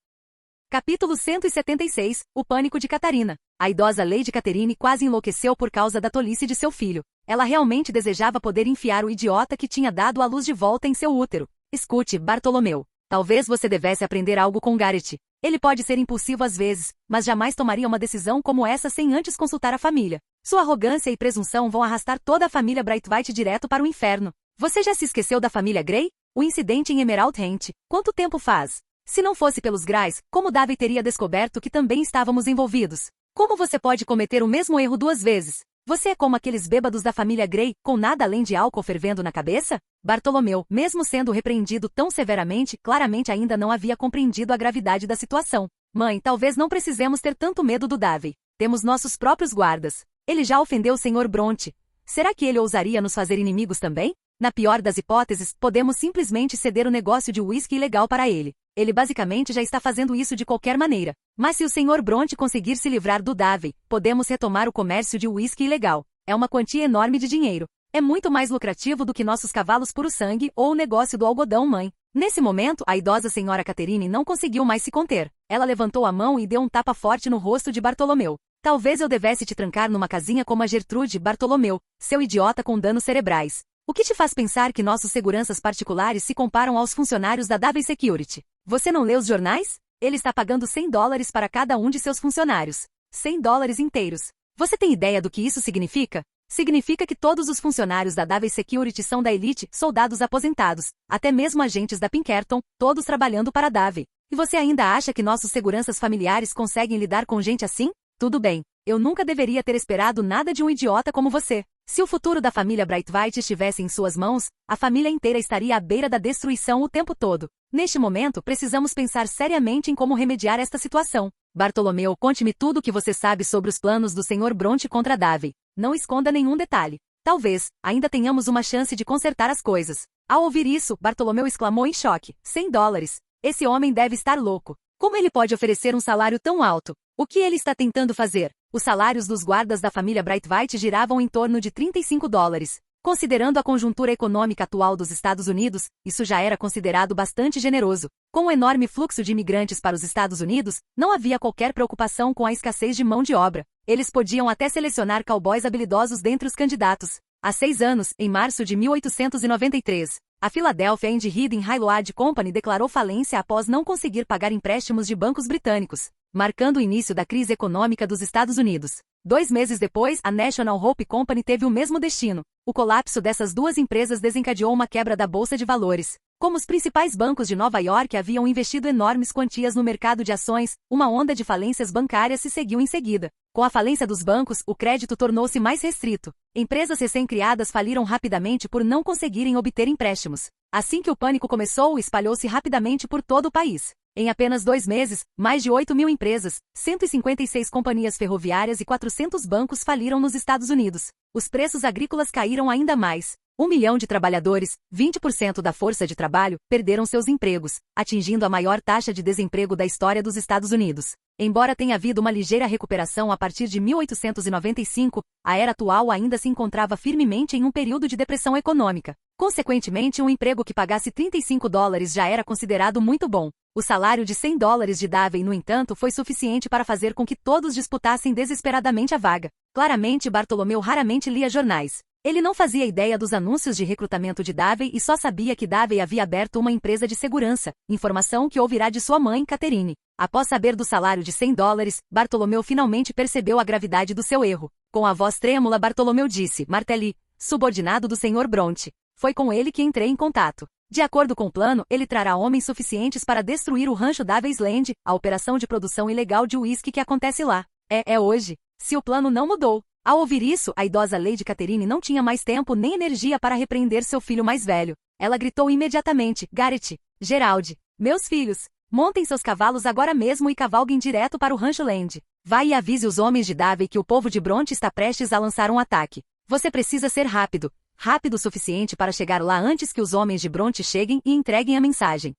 Capítulo 176, o pânico de Catarina. A idosa Lady Catherine quase enlouqueceu por causa da tolice de seu filho. Ela realmente desejava poder enfiar o idiota que tinha dado a luz de volta em seu útero. Escute, Bartolomeu. Talvez você devesse aprender algo com Garrett. Ele pode ser impulsivo às vezes, mas jamais tomaria uma decisão como essa sem antes consultar a família. Sua arrogância e presunção vão arrastar toda a família Brightwhite direto para o inferno. Você já se esqueceu da família Grey? O incidente em Emerald Hant. Quanto tempo faz? Se não fosse pelos Grays, como Davey teria descoberto que também estávamos envolvidos? Como você pode cometer o mesmo erro duas vezes? Você é como aqueles bêbados da família Grey, com nada além de álcool fervendo na cabeça? Bartolomeu, mesmo sendo repreendido tão severamente, claramente ainda não havia compreendido a gravidade da situação. Mãe, talvez não precisemos ter tanto medo do Davey. Temos nossos próprios guardas. Ele já ofendeu o Sr. Bronte. Será que ele ousaria nos fazer inimigos também? Na pior das hipóteses, podemos simplesmente ceder o negócio de uísque ilegal para ele. Ele basicamente já está fazendo isso de qualquer maneira. Mas se o Sr. Bronte conseguir se livrar do Davey, podemos retomar o comércio de uísque ilegal. É uma quantia enorme de dinheiro. É muito mais lucrativo do que nossos cavalos puro sangue ou o negócio do algodão, mãe. Nesse momento, a idosa senhora Catherine não conseguiu mais se conter. Ela levantou a mão e deu um tapa forte no rosto de Bartolomeu. Talvez eu devesse te trancar numa casinha como a Gertrude, Bartolomeu, seu idiota com danos cerebrais. O que te faz pensar que nossos seguranças particulares se comparam aos funcionários da Davey Security? Você não lê os jornais? Ele está pagando $100 para cada um de seus funcionários. $100 inteiros. Você tem ideia do que isso significa? Significa que todos os funcionários da Davey Security são da elite, soldados aposentados, até mesmo agentes da Pinkerton, todos trabalhando para a Davey. E você ainda acha que nossos seguranças familiares conseguem lidar com gente assim? Tudo bem. Eu nunca deveria ter esperado nada de um idiota como você. Se o futuro da família Brightwhite estivesse em suas mãos, a família inteira estaria à beira da destruição o tempo todo. Neste momento, precisamos pensar seriamente em como remediar esta situação. Bartolomeu, conte-me tudo o que você sabe sobre os planos do Sr. Bronte contra Davey. Não esconda nenhum detalhe. Talvez, ainda tenhamos uma chance de consertar as coisas. Ao ouvir isso, Bartolomeu exclamou em choque. $100. Esse homem deve estar louco. Como ele pode oferecer um salário tão alto? O que ele está tentando fazer? Os salários dos guardas da família Brightwhite giravam em torno de $35. Considerando a conjuntura econômica atual dos Estados Unidos, isso já era considerado bastante generoso. Com o enorme fluxo de imigrantes para os Estados Unidos, não havia qualquer preocupação com a escassez de mão de obra. Eles podiam até selecionar cowboys habilidosos dentre os candidatos. Há 6 anos, em março de 1893, a Philadelphia and Reading Railroad Company declarou falência após não conseguir pagar empréstimos de bancos britânicos, marcando o início da crise econômica dos Estados Unidos. 2 meses depois, a National Hope Company teve o mesmo destino. O colapso dessas duas empresas desencadeou uma quebra da bolsa de valores. Como os principais bancos de Nova York haviam investido enormes quantias no mercado de ações, uma onda de falências bancárias se seguiu em seguida. Com a falência dos bancos, o crédito tornou-se mais restrito. Empresas recém-criadas faliram rapidamente por não conseguirem obter empréstimos. Assim que o pânico começou, espalhou-se rapidamente por todo o país. Em apenas 2 meses, mais de 8.000 empresas, 156 companhias ferroviárias e 400 bancos faliram nos Estados Unidos. Os preços agrícolas caíram ainda mais. 1 milhão de trabalhadores, 20% da força de trabalho, perderam seus empregos, atingindo a maior taxa de desemprego da história dos Estados Unidos. Embora tenha havido uma ligeira recuperação a partir de 1895, a era atual ainda se encontrava firmemente em um período de depressão econômica. Consequentemente, um emprego que pagasse $35 já era considerado muito bom. O salário de $100 de Davey, no entanto, foi suficiente para fazer com que todos disputassem desesperadamente a vaga. Claramente, Bartolomeu raramente lia jornais. Ele não fazia ideia dos anúncios de recrutamento de Davey e só sabia que Davey havia aberto uma empresa de segurança, informação que ouvirá de sua mãe, Catherine. Após saber do salário de $100, Bartolomeu finalmente percebeu a gravidade do seu erro. Com a voz trêmula, Bartolomeu disse: Martelly, subordinado do Sr. Bronte. Foi com ele que entrei em contato. De acordo com o plano, ele trará homens suficientes para destruir o rancho Davey's Land, a operação de produção ilegal de uísque que acontece lá. É hoje. Se o plano não mudou. Ao ouvir isso, a idosa Lady Catherine não tinha mais tempo nem energia para repreender seu filho mais velho. Ela gritou imediatamente: Garrett, Gerald, meus filhos, montem seus cavalos agora mesmo e cavalguem direto para o rancho Land. Vai e avise os homens de Davey que o povo de Bronte está prestes a lançar um ataque. Você precisa ser rápido. Rápido o suficiente para chegar lá antes que os homens de Bronte cheguem e entreguem a mensagem.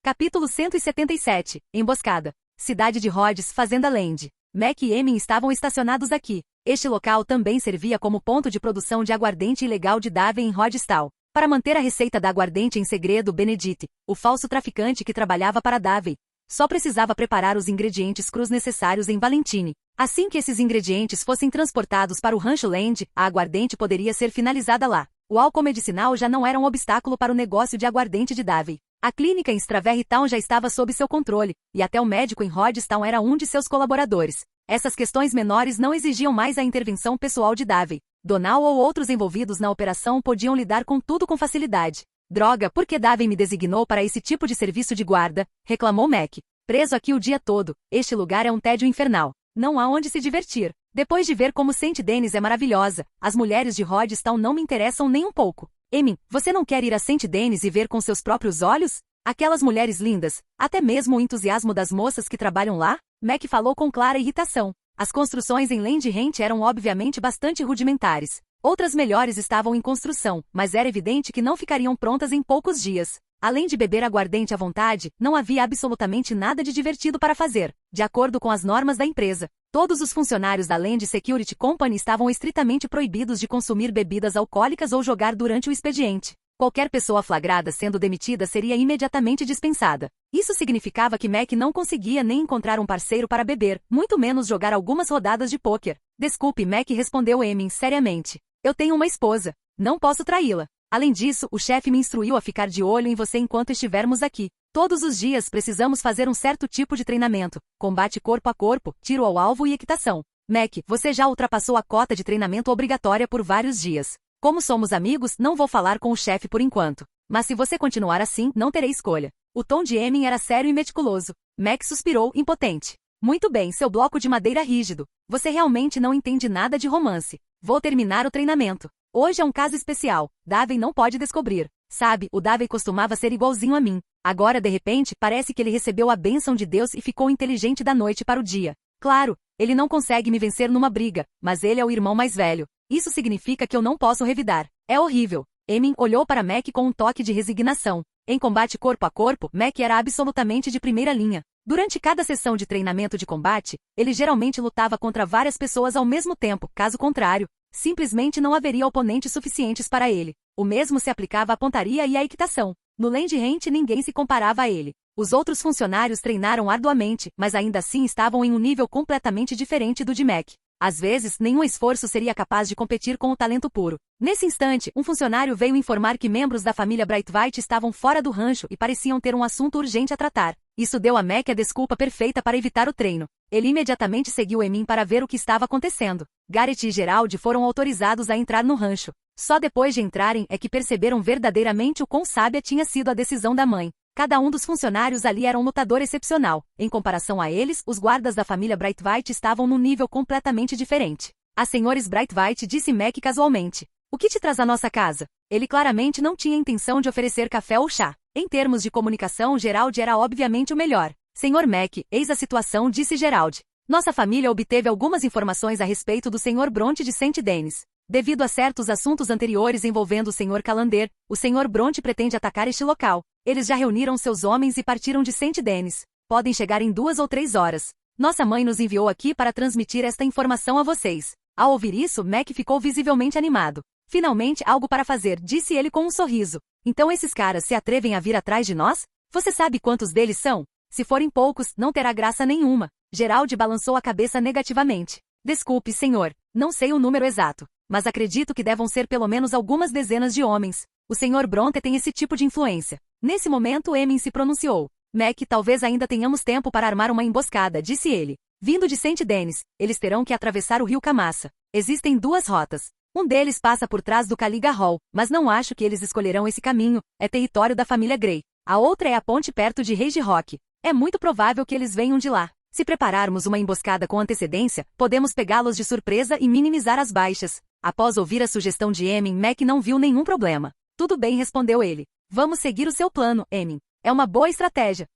Capítulo 177. Emboscada. Cidade de Rhodes, Fazenda Land. Mac e Emin estavam estacionados aqui. Este local também servia como ponto de produção de aguardente ilegal de Davey em Rhodestal. Para manter a receita da aguardente em segredo, Benedict, o falso traficante que trabalhava para Davey, só precisava preparar os ingredientes crus necessários em Valentine. Assim que esses ingredientes fossem transportados para o Rancho Land, a aguardente poderia ser finalizada lá. O álcool medicinal já não era um obstáculo para o negócio de aguardente de Davey. A clínica em Strawberry Town já estava sob seu controle, e até o médico em Rhodestown era um de seus colaboradores. Essas questões menores não exigiam mais a intervenção pessoal de Davey. Donal ou outros envolvidos na operação podiam lidar com tudo com facilidade. Droga, por que Davey me designou para esse tipo de serviço de guarda? Reclamou Mac. Preso aqui o dia todo, este lugar é um tédio infernal. Não há onde se divertir. Depois de ver como St. Denis é maravilhosa, as mulheres de Rhodestown não me interessam nem um pouco. Emin, você não quer ir a St. Denis e ver com seus próprios olhos? Aquelas mulheres lindas, até mesmo o entusiasmo das moças que trabalham lá? Mac falou com clara irritação. As construções em Land Rent eram obviamente bastante rudimentares. Outras melhores estavam em construção, mas era evidente que não ficariam prontas em poucos dias. Além de beber aguardente à vontade, não havia absolutamente nada de divertido para fazer. De acordo com as normas da empresa, todos os funcionários da Land Security Company estavam estritamente proibidos de consumir bebidas alcoólicas ou jogar durante o expediente. Qualquer pessoa flagrada sendo demitida seria imediatamente dispensada. Isso significava que Mac não conseguia nem encontrar um parceiro para beber, muito menos jogar algumas rodadas de pôquer. Desculpe, Mac, respondeu Emin seriamente. Eu tenho uma esposa. Não posso traí-la. Além disso, o chefe me instruiu a ficar de olho em você enquanto estivermos aqui. Todos os dias precisamos fazer um certo tipo de treinamento. Combate corpo a corpo, tiro ao alvo e equitação. Mac, você já ultrapassou a cota de treinamento obrigatória por vários dias. Como somos amigos, não vou falar com o chefe por enquanto. Mas se você continuar assim, não terei escolha. O tom de Emin era sério e meticuloso. Mac suspirou, impotente. Muito bem, seu bloco de madeira rígido. Você realmente não entende nada de romance. Vou terminar o treinamento. Hoje é um caso especial. Davey não pode descobrir. Sabe, o Davey costumava ser igualzinho a mim. Agora, de repente, parece que ele recebeu a bênção de Deus e ficou inteligente da noite para o dia. Claro, ele não consegue me vencer numa briga, mas ele é o irmão mais velho. Isso significa que eu não posso revidar. É horrível. Emin olhou para Mac com um toque de resignação. Em combate corpo a corpo, Mac era absolutamente de primeira linha. Durante cada sessão de treinamento de combate, ele geralmente lutava contra várias pessoas ao mesmo tempo, caso contrário, simplesmente não haveria oponentes suficientes para ele. O mesmo se aplicava à pontaria e à equitação. No Land Hunt ninguém se comparava a ele. Os outros funcionários treinaram arduamente, mas ainda assim estavam em um nível completamente diferente do de Mac. Às vezes, nenhum esforço seria capaz de competir com o talento puro. Nesse instante, um funcionário veio informar que membros da família Brightwhite estavam fora do rancho e pareciam ter um assunto urgente a tratar. Isso deu a Mac a desculpa perfeita para evitar o treino. Ele imediatamente seguiu Emin para ver o que estava acontecendo. Garrett e Gerald foram autorizados a entrar no rancho. Só depois de entrarem é que perceberam verdadeiramente o quão sábia tinha sido a decisão da mãe. Cada um dos funcionários ali era um lutador excepcional. Em comparação a eles, os guardas da família Brightwhite estavam num nível completamente diferente. A senhores Brightwhite disse Mac casualmente. O que te traz à nossa casa? Ele claramente não tinha intenção de oferecer café ou chá. Em termos de comunicação, Gerald era obviamente o melhor. Senhor Mac, eis a situação, disse Gerald. Nossa família obteve algumas informações a respeito do Sr. Bronte de St. Denis. Devido a certos assuntos anteriores envolvendo o Sr. Calander, o Sr. Bronte pretende atacar este local. Eles já reuniram seus homens e partiram de St. Denis. Podem chegar em 2 ou 3 horas. Nossa mãe nos enviou aqui para transmitir esta informação a vocês. Ao ouvir isso, Mac ficou visivelmente animado. Finalmente, algo para fazer, disse ele com um sorriso. Então esses caras se atrevem a vir atrás de nós? Você sabe quantos deles são? Se forem poucos, não terá graça nenhuma. Gerald balançou a cabeça negativamente. Desculpe, senhor, não sei o número exato, mas acredito que devam ser pelo menos algumas dezenas de homens. O Sr. Bronte tem esse tipo de influência. Nesse momento, Emin se pronunciou. Mac, talvez ainda tenhamos tempo para armar uma emboscada, disse ele. Vindo de St. Denis, eles terão que atravessar o rio Camassa. Existem 2 rotas. Um deles passa por trás do Caliga Hall, mas não acho que eles escolherão esse caminho, é território da família Grey. A outra é a ponte perto de Rage Rock. É muito provável que eles venham de lá. Se prepararmos uma emboscada com antecedência, podemos pegá-los de surpresa e minimizar as baixas. Após ouvir a sugestão de Emin, Mac não viu nenhum problema. Tudo bem, respondeu ele. Vamos seguir o seu plano, Emin. É uma boa estratégia.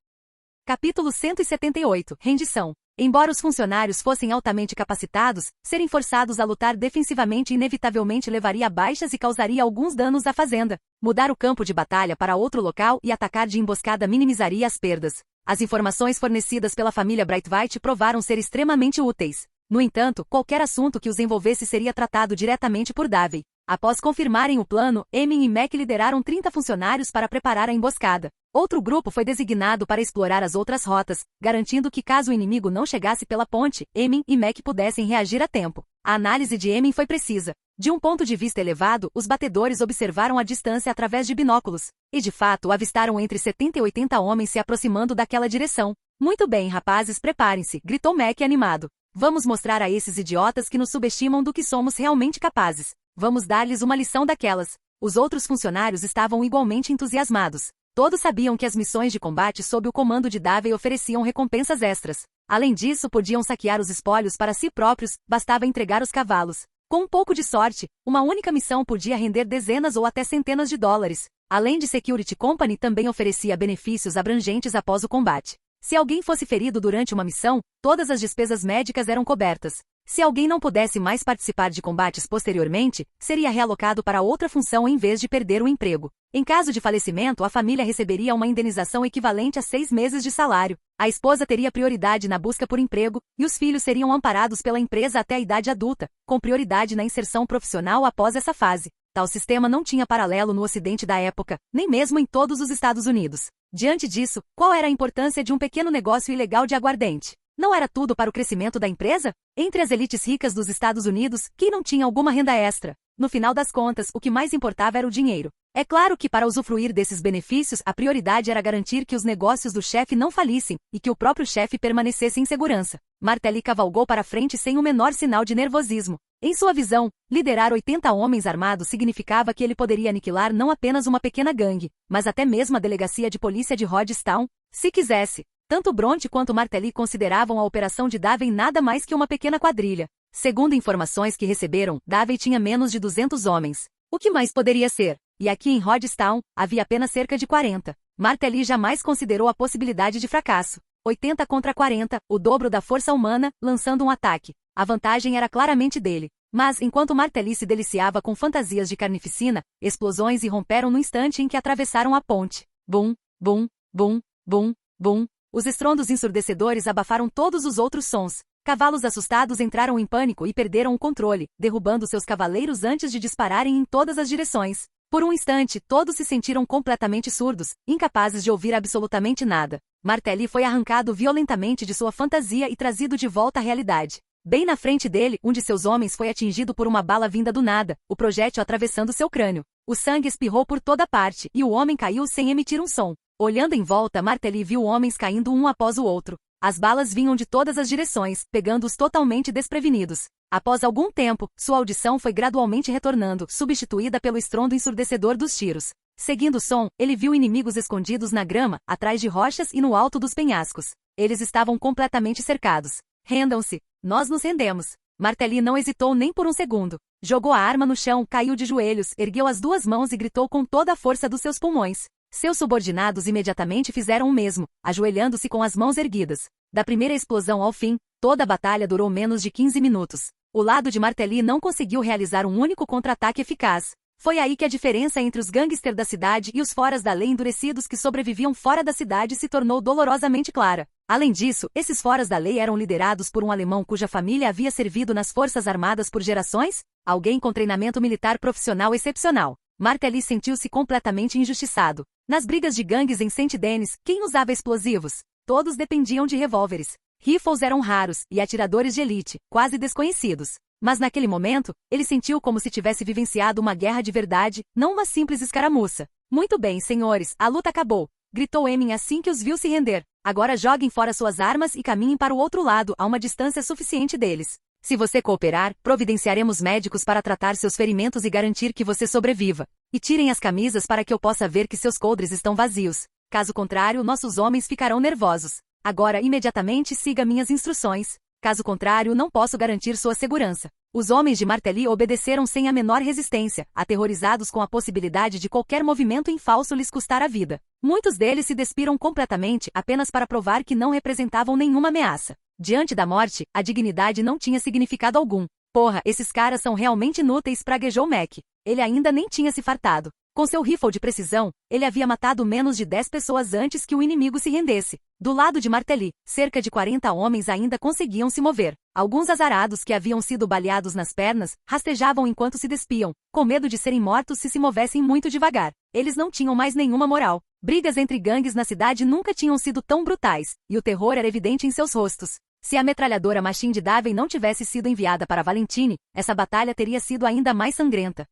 Capítulo 178. Rendição. Embora os funcionários fossem altamente capacitados, serem forçados a lutar defensivamente inevitavelmente levaria a baixas e causaria alguns danos à fazenda. Mudar o campo de batalha para outro local e atacar de emboscada minimizaria as perdas. As informações fornecidas pela família Brightwhite provaram ser extremamente úteis. No entanto, qualquer assunto que os envolvesse seria tratado diretamente por Davey. Após confirmarem o plano, Emin e Mac lideraram 30 funcionários para preparar a emboscada. Outro grupo foi designado para explorar as outras rotas, garantindo que caso o inimigo não chegasse pela ponte, Emin e Mac pudessem reagir a tempo. A análise de Emin foi precisa. De um ponto de vista elevado, os batedores observaram a distância através de binóculos. E de fato, avistaram entre 70 e 80 homens se aproximando daquela direção. Muito bem, rapazes, preparem-se, gritou Mac animado. Vamos mostrar a esses idiotas que nos subestimam do que somos realmente capazes. Vamos dar-lhes uma lição daquelas. Os outros funcionários estavam igualmente entusiasmados. Todos sabiam que as missões de combate sob o comando de Davey ofereciam recompensas extras. Além disso, podiam saquear os espólios para si próprios, bastava entregar os cavalos. Com um pouco de sorte, uma única missão podia render dezenas ou até centenas de dólares. Além de Security Company também oferecia benefícios abrangentes após o combate. Se alguém fosse ferido durante uma missão, todas as despesas médicas eram cobertas. Se alguém não pudesse mais participar de combates posteriormente, seria realocado para outra função em vez de perder o emprego. Em caso de falecimento, a família receberia uma indenização equivalente a 6 meses de salário. A esposa teria prioridade na busca por emprego, e os filhos seriam amparados pela empresa até a idade adulta, com prioridade na inserção profissional após essa fase. Tal sistema não tinha paralelo no Ocidente da época, nem mesmo em todos os Estados Unidos. Diante disso, qual era a importância de um pequeno negócio ilegal de aguardente? Não era tudo para o crescimento da empresa? Entre as elites ricas dos Estados Unidos, quem não tinha alguma renda extra? No final das contas, o que mais importava era o dinheiro. É claro que para usufruir desses benefícios, a prioridade era garantir que os negócios do chefe não falissem e que o próprio chefe permanecesse em segurança. Martelly cavalgou para frente sem o menor sinal de nervosismo. Em sua visão, liderar 80 homens armados significava que ele poderia aniquilar não apenas uma pequena gangue, mas até mesmo a delegacia de polícia de Rodstown, se quisesse. Tanto Bronte quanto Martelly consideravam a operação de Davey nada mais que uma pequena quadrilha. Segundo informações que receberam, Davey tinha menos de 200 homens. O que mais poderia ser? E aqui em Rodstown, havia apenas cerca de 40. Martelly jamais considerou a possibilidade de fracasso. 80 contra 40, o dobro da força humana, lançando um ataque. A vantagem era claramente dele. Mas, enquanto Martelly se deliciava com fantasias de carnificina, explosões irromperam no instante em que atravessaram a ponte. Bum, bum, bum, bum, bum. Os estrondos ensurdecedores abafaram todos os outros sons. Cavalos assustados entraram em pânico e perderam o controle, derrubando seus cavaleiros antes de dispararem em todas as direções. Por um instante, todos se sentiram completamente surdos, incapazes de ouvir absolutamente nada. Martelly foi arrancado violentamente de sua fantasia e trazido de volta à realidade. Bem na frente dele, um de seus homens foi atingido por uma bala vinda do nada, o projétil atravessando seu crânio. O sangue espirrou por toda parte e o homem caiu sem emitir um som. Olhando em volta, Martelly viu homens caindo um após o outro. As balas vinham de todas as direções, pegando-os totalmente desprevenidos. Após algum tempo, sua audição foi gradualmente retornando, substituída pelo estrondo ensurdecedor dos tiros. Seguindo o som, ele viu inimigos escondidos na grama, atrás de rochas e no alto dos penhascos. Eles estavam completamente cercados. Rendam-se. Nós nos rendemos. Martelly não hesitou nem por um segundo. Jogou a arma no chão, caiu de joelhos, ergueu as duas mãos e gritou com toda a força dos seus pulmões. Seus subordinados imediatamente fizeram o mesmo, ajoelhando-se com as mãos erguidas. Da primeira explosão ao fim, toda a batalha durou menos de 15 minutos. O lado de Martelly não conseguiu realizar um único contra-ataque eficaz. Foi aí que a diferença entre os gangsters da cidade e os foras da lei endurecidos que sobreviviam fora da cidade se tornou dolorosamente clara. Além disso, esses foras da lei eram liderados por um alemão cuja família havia servido nas forças armadas por gerações? Alguém com treinamento militar profissional excepcional. Martelly sentiu-se completamente injustiçado. Nas brigas de gangues em Saint-Denis, quem usava explosivos? Todos dependiam de revólveres. Rifles eram raros, e atiradores de elite, quase desconhecidos. Mas naquele momento, ele sentiu como se tivesse vivenciado uma guerra de verdade, não uma simples escaramuça. Muito bem, senhores, a luta acabou, gritou Emin assim que os viu se render. Agora joguem fora suas armas e caminhem para o outro lado, a uma distância suficiente deles. Se você cooperar, providenciaremos médicos para tratar seus ferimentos e garantir que você sobreviva. E tirem as camisas para que eu possa ver que seus coldres estão vazios. Caso contrário, nossos homens ficarão nervosos. Agora, imediatamente, siga minhas instruções. Caso contrário, não posso garantir sua segurança. Os homens de Martelly obedeceram sem a menor resistência, aterrorizados com a possibilidade de qualquer movimento em falso lhes custar a vida. Muitos deles se despiram completamente apenas para provar que não representavam nenhuma ameaça. Diante da morte, a dignidade não tinha significado algum. Porra, esses caras são realmente inúteis, praguejou Mac. Ele ainda nem tinha se fartado. Com seu rifle de precisão, ele havia matado menos de 10 pessoas antes que o inimigo se rendesse. Do lado de Martelly, cerca de 40 homens ainda conseguiam se mover. Alguns azarados que haviam sido baleados nas pernas, rastejavam enquanto se despiam, com medo de serem mortos se movessem muito devagar. Eles não tinham mais nenhuma moral. Brigas entre gangues na cidade nunca tinham sido tão brutais, e o terror era evidente em seus rostos. Se a metralhadora Machine de Davey não tivesse sido enviada para Valentine, essa batalha teria sido ainda mais sangrenta.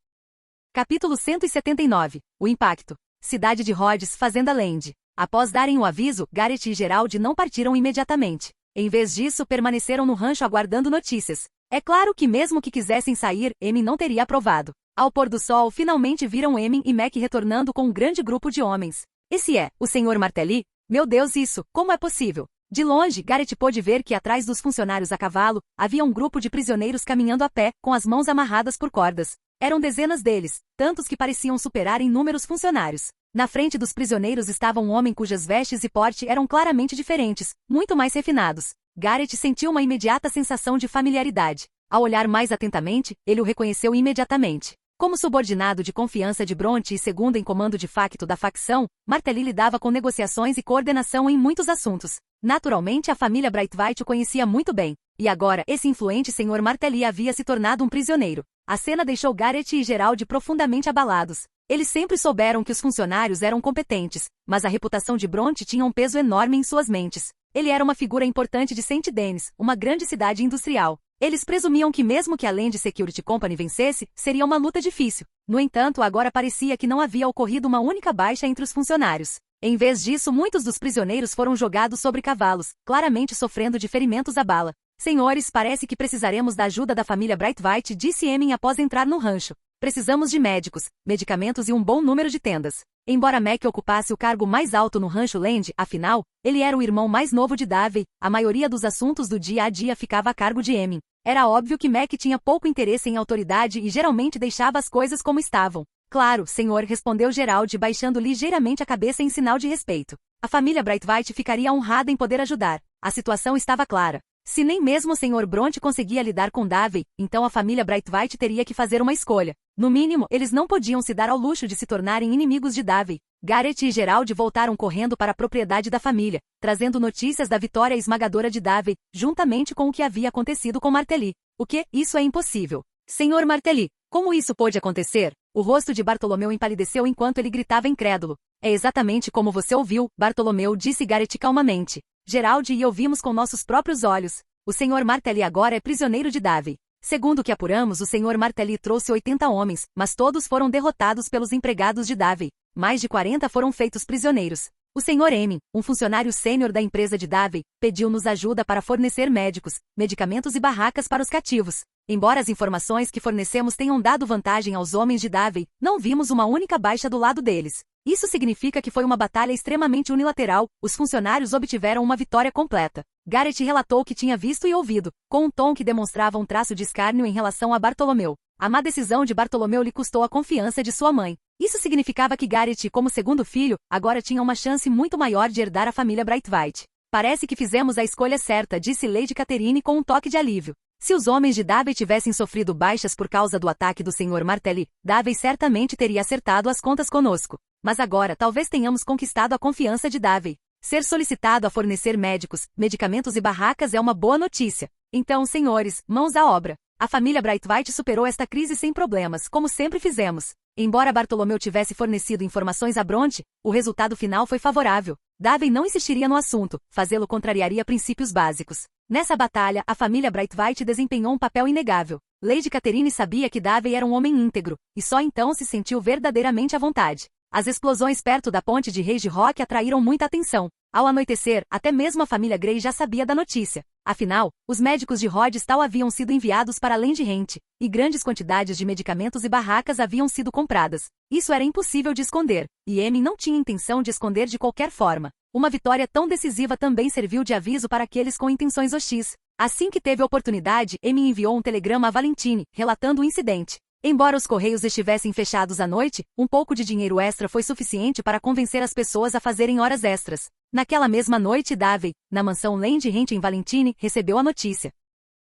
Capítulo 179. O impacto. Cidade de Rhodes, Fazenda Land. Após darem o aviso, Garrett e Gerald não partiram imediatamente. Em vez disso, permaneceram no rancho aguardando notícias. É claro que mesmo que quisessem sair, Emin não teria aprovado. Ao pôr do sol, finalmente viram Emin e Mac retornando com um grande grupo de homens. Esse é o Sr. Martelly? Meu Deus, isso, como é possível? De longe, Garrett pôde ver que atrás dos funcionários a cavalo, havia um grupo de prisioneiros caminhando a pé, com as mãos amarradas por cordas. Eram dezenas deles, tantos que pareciam superar em número os funcionários. Na frente dos prisioneiros estava um homem cujas vestes e porte eram claramente diferentes, muito mais refinados. Garrett sentiu uma imediata sensação de familiaridade. Ao olhar mais atentamente, ele o reconheceu imediatamente. Como subordinado de confiança de Bronte e segundo em comando de facto da facção, Martelly lidava com negociações e coordenação em muitos assuntos. Naturalmente, a família Brightwhite o conhecia muito bem. E agora, esse influente Sr. Martelly havia se tornado um prisioneiro. A cena deixou Garrett e Gerald profundamente abalados. Eles sempre souberam que os funcionários eram competentes, mas a reputação de Bronte tinha um peso enorme em suas mentes. Ele era uma figura importante de Saint-Denis, uma grande cidade industrial. Eles presumiam que mesmo que a Land Security Company vencesse, seria uma luta difícil. No entanto, agora parecia que não havia ocorrido uma única baixa entre os funcionários. Em vez disso, muitos dos prisioneiros foram jogados sobre cavalos, claramente sofrendo de ferimentos à bala. Senhores, parece que precisaremos da ajuda da família Brightwhite, disse Emin após entrar no rancho. Precisamos de médicos, medicamentos e um bom número de tendas. Embora Mac ocupasse o cargo mais alto no Rancho Land, afinal, ele era o irmão mais novo de Davey, a maioria dos assuntos do dia a dia ficava a cargo de Emin. Era óbvio que Mac tinha pouco interesse em autoridade e geralmente deixava as coisas como estavam. Claro, senhor, respondeu Gerald, baixando ligeiramente a cabeça em sinal de respeito. A família Brightwhite ficaria honrada em poder ajudar. A situação estava clara. Se nem mesmo o Sr. Bronte conseguia lidar com Davey, então a família Brightwhite teria que fazer uma escolha. No mínimo, eles não podiam se dar ao luxo de se tornarem inimigos de Davey. Garrett e Gerald voltaram correndo para a propriedade da família, trazendo notícias da vitória esmagadora de Davey, juntamente com o que havia acontecido com Martelly. O que? Isso é impossível. Sr. Martelly, como isso pôde acontecer? O rosto de Bartolomeu empalideceu enquanto ele gritava incrédulo. É exatamente como você ouviu, Bartolomeu, disse Garrett calmamente. Gerald e eu vimos com nossos próprios olhos. O Sr. Martelly agora é prisioneiro de Davey. Segundo o que apuramos, o Sr. Martelly trouxe 80 homens, mas todos foram derrotados pelos empregados de Davey. Mais de 40 foram feitos prisioneiros. O Sr. Emin, um funcionário sênior da empresa de Davey, pediu-nos ajuda para fornecer médicos, medicamentos e barracas para os cativos. Embora as informações que fornecemos tenham dado vantagem aos homens de Davey, não vimos uma única baixa do lado deles. Isso significa que foi uma batalha extremamente unilateral, os funcionários obtiveram uma vitória completa. Garrett relatou o que tinha visto e ouvido, com um tom que demonstrava um traço de escárnio em relação a Bartolomeu. A má decisão de Bartolomeu lhe custou a confiança de sua mãe. Isso significava que Garrett, como segundo filho, agora tinha uma chance muito maior de herdar a família Brightwhite. Parece que fizemos a escolha certa, disse Lady Catherine com um toque de alívio. Se os homens de Davey tivessem sofrido baixas por causa do ataque do Sr. Martelly, Davey certamente teria acertado as contas conosco. Mas agora talvez tenhamos conquistado a confiança de Davey. Ser solicitado a fornecer médicos, medicamentos e barracas é uma boa notícia. Então, senhores, mãos à obra. A família Brightwhite superou esta crise sem problemas, como sempre fizemos. Embora Bartolomeu tivesse fornecido informações a Bronte, o resultado final foi favorável. Davey não insistiria no assunto, fazê-lo contrariaria princípios básicos. Nessa batalha, a família Brightwhite desempenhou um papel inegável. Lady Catherine sabia que Davey era um homem íntegro, e só então se sentiu verdadeiramente à vontade. As explosões perto da ponte de Reis de Rock atraíram muita atenção. Ao anoitecer, até mesmo a família Grey já sabia da notícia. Afinal, os médicos de Rodstown haviam sido enviados para além de Rente, e grandes quantidades de medicamentos e barracas haviam sido compradas. Isso era impossível de esconder, e Emin não tinha intenção de esconder de qualquer forma. Uma vitória tão decisiva também serviu de aviso para aqueles com intenções hostis. Assim que teve a oportunidade, Emin enviou um telegrama a Valentine, relatando o incidente. Embora os correios estivessem fechados à noite, um pouco de dinheiro extra foi suficiente para convencer as pessoas a fazerem horas extras. Naquela mesma noite, Davey, na mansão Land Rent em Valentine, recebeu a notícia.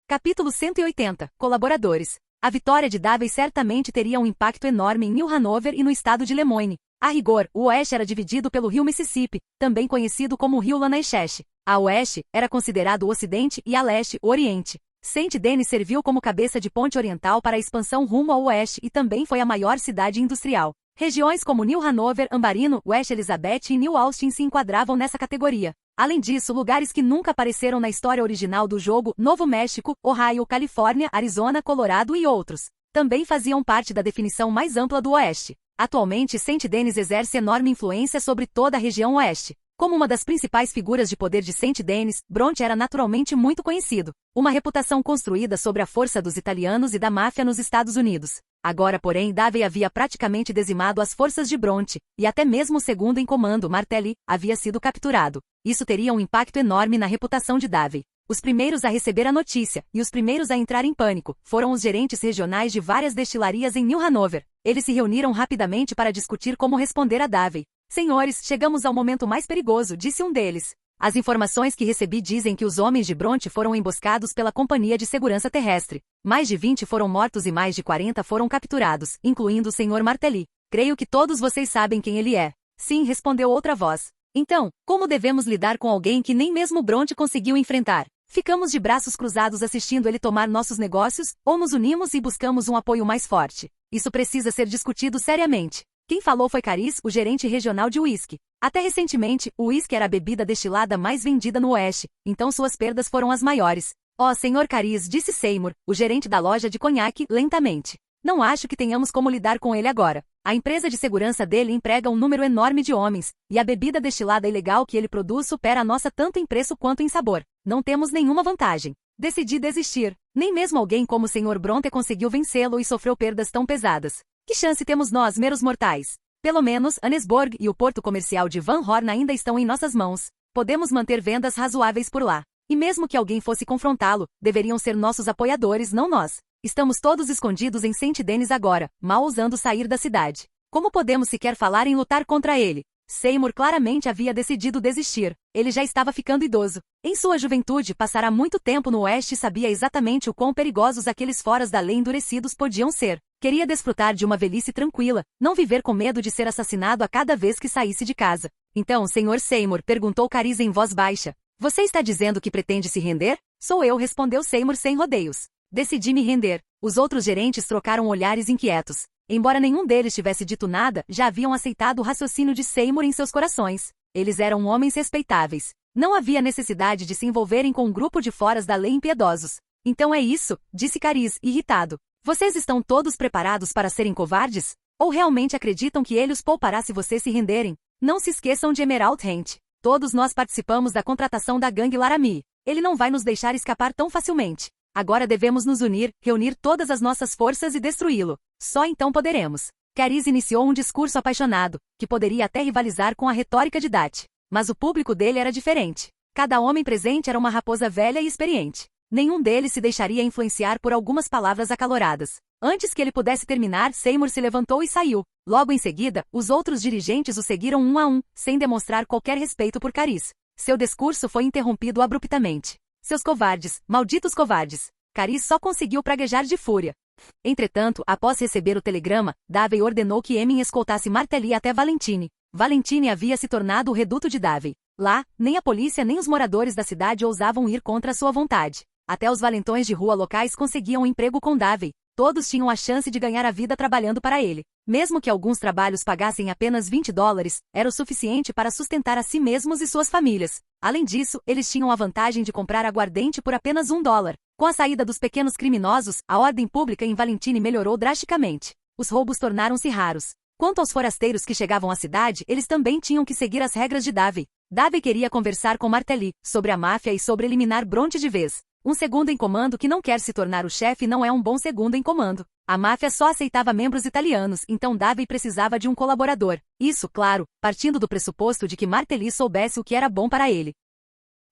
Capítulo 180. Colaboradores. A vitória de Davey certamente teria um impacto enorme em New Hanover e no estado de Lemoyne. A rigor, o oeste era dividido pelo rio Mississippi, também conhecido como rio Lanaixeche. A oeste era considerado o ocidente e a leste o oriente. Saint Denis serviu como cabeça de ponte oriental para a expansão rumo ao oeste e também foi a maior cidade industrial. Regiões como New Hanover, Ambarino, West Elizabeth e New Austin se enquadravam nessa categoria. Além disso, lugares que nunca apareceram na história original do jogo, Novo México, Ohio, Califórnia, Arizona, Colorado e outros, também faziam parte da definição mais ampla do oeste. Atualmente, Saint Denis exerce enorme influência sobre toda a região oeste. Como uma das principais figuras de poder de Saint Denis, Bronte era naturalmente muito conhecido. Uma reputação construída sobre a força dos italianos e da máfia nos Estados Unidos. Agora, porém, Davey havia praticamente dizimado as forças de Bronte, e até mesmo o segundo em comando, Martelly, havia sido capturado. Isso teria um impacto enorme na reputação de Davey. Os primeiros a receber a notícia, e os primeiros a entrar em pânico, foram os gerentes regionais de várias destilarias em New Hanover. Eles se reuniram rapidamente para discutir como responder a Davey. Senhores, chegamos ao momento mais perigoso, disse um deles. As informações que recebi dizem que os homens de Bronte foram emboscados pela Companhia de Segurança Terrestre. Mais de 20 foram mortos e mais de 40 foram capturados, incluindo o Sr. Martelly. Creio que todos vocês sabem quem ele é. Sim, respondeu outra voz. Então, como devemos lidar com alguém que nem mesmo Bronte conseguiu enfrentar? Ficamos de braços cruzados assistindo ele tomar nossos negócios, ou nos unimos e buscamos um apoio mais forte? Isso precisa ser discutido seriamente. Quem falou foi Caris, o gerente regional de uísque. Até recentemente, o uísque era a bebida destilada mais vendida no oeste, então suas perdas foram as maiores. Oh, Sr. Caris, disse Seymour, o gerente da loja de conhaque, lentamente. Não acho que tenhamos como lidar com ele agora. A empresa de segurança dele emprega um número enorme de homens, e a bebida destilada ilegal que ele produz supera a nossa tanto em preço quanto em sabor. Não temos nenhuma vantagem. Decidi desistir. Nem mesmo alguém como o Sr. Bronte conseguiu vencê-lo e sofreu perdas tão pesadas. Que chance temos nós, meros mortais? Pelo menos, Annesburg e o porto comercial de Van Horn ainda estão em nossas mãos. Podemos manter vendas razoáveis por lá. E mesmo que alguém fosse confrontá-lo, deveriam ser nossos apoiadores, não nós. Estamos todos escondidos em Saint Denis agora, mal ousando sair da cidade. Como podemos sequer falar em lutar contra ele? Seymour claramente havia decidido desistir. Ele já estava ficando idoso. Em sua juventude, passara muito tempo no oeste e sabia exatamente o quão perigosos aqueles foras da lei endurecidos podiam ser. Queria desfrutar de uma velhice tranquila, não viver com medo de ser assassinado a cada vez que saísse de casa. Então, Sr. Seymour, perguntou Carice em voz baixa. Você está dizendo que pretende se render? Sou eu, respondeu Seymour sem rodeios. Decidi me render. Os outros gerentes trocaram olhares inquietos. Embora nenhum deles tivesse dito nada, já haviam aceitado o raciocínio de Seymour em seus corações. Eles eram homens respeitáveis. Não havia necessidade de se envolverem com um grupo de foras da lei impiedosos. Então é isso, disse Carice, irritado. Vocês estão todos preparados para serem covardes? Ou realmente acreditam que ele os poupará se vocês se renderem? Não se esqueçam de Emerald Hant. Todos nós participamos da contratação da gangue Laramie. Ele não vai nos deixar escapar tão facilmente. Agora devemos nos unir, reunir todas as nossas forças e destruí-lo. Só então poderemos. Carice iniciou um discurso apaixonado, que poderia até rivalizar com a retórica de Dat. Mas o público dele era diferente. Cada homem presente era uma raposa velha e experiente. Nenhum deles se deixaria influenciar por algumas palavras acaloradas. Antes que ele pudesse terminar, Seymour se levantou e saiu. Logo em seguida, os outros dirigentes o seguiram um a um, sem demonstrar qualquer respeito por Carice. Seu discurso foi interrompido abruptamente. Seus covardes, malditos covardes. Carice só conseguiu praguejar de fúria. Entretanto, após receber o telegrama, Davey ordenou que Emin escoltasse Martelly até Valentine. Valentine havia se tornado o reduto de Davey. Lá, nem a polícia nem os moradores da cidade ousavam ir contra sua vontade. Até os valentões de rua locais conseguiam um emprego com Davey. Todos tinham a chance de ganhar a vida trabalhando para ele. Mesmo que alguns trabalhos pagassem apenas $20, era o suficiente para sustentar a si mesmos e suas famílias. Além disso, eles tinham a vantagem de comprar aguardente por apenas $1. Com a saída dos pequenos criminosos, a ordem pública em Valentine melhorou drasticamente. Os roubos tornaram-se raros. Quanto aos forasteiros que chegavam à cidade, eles também tinham que seguir as regras de Davey. Davey queria conversar com Martelly sobre a máfia e sobre eliminar Bronte de vez. Um segundo em comando que não quer se tornar o chefe não é um bom segundo em comando. A máfia só aceitava membros italianos, então Davey precisava de um colaborador. Isso, claro, partindo do pressuposto de que Martelly soubesse o que era bom para ele.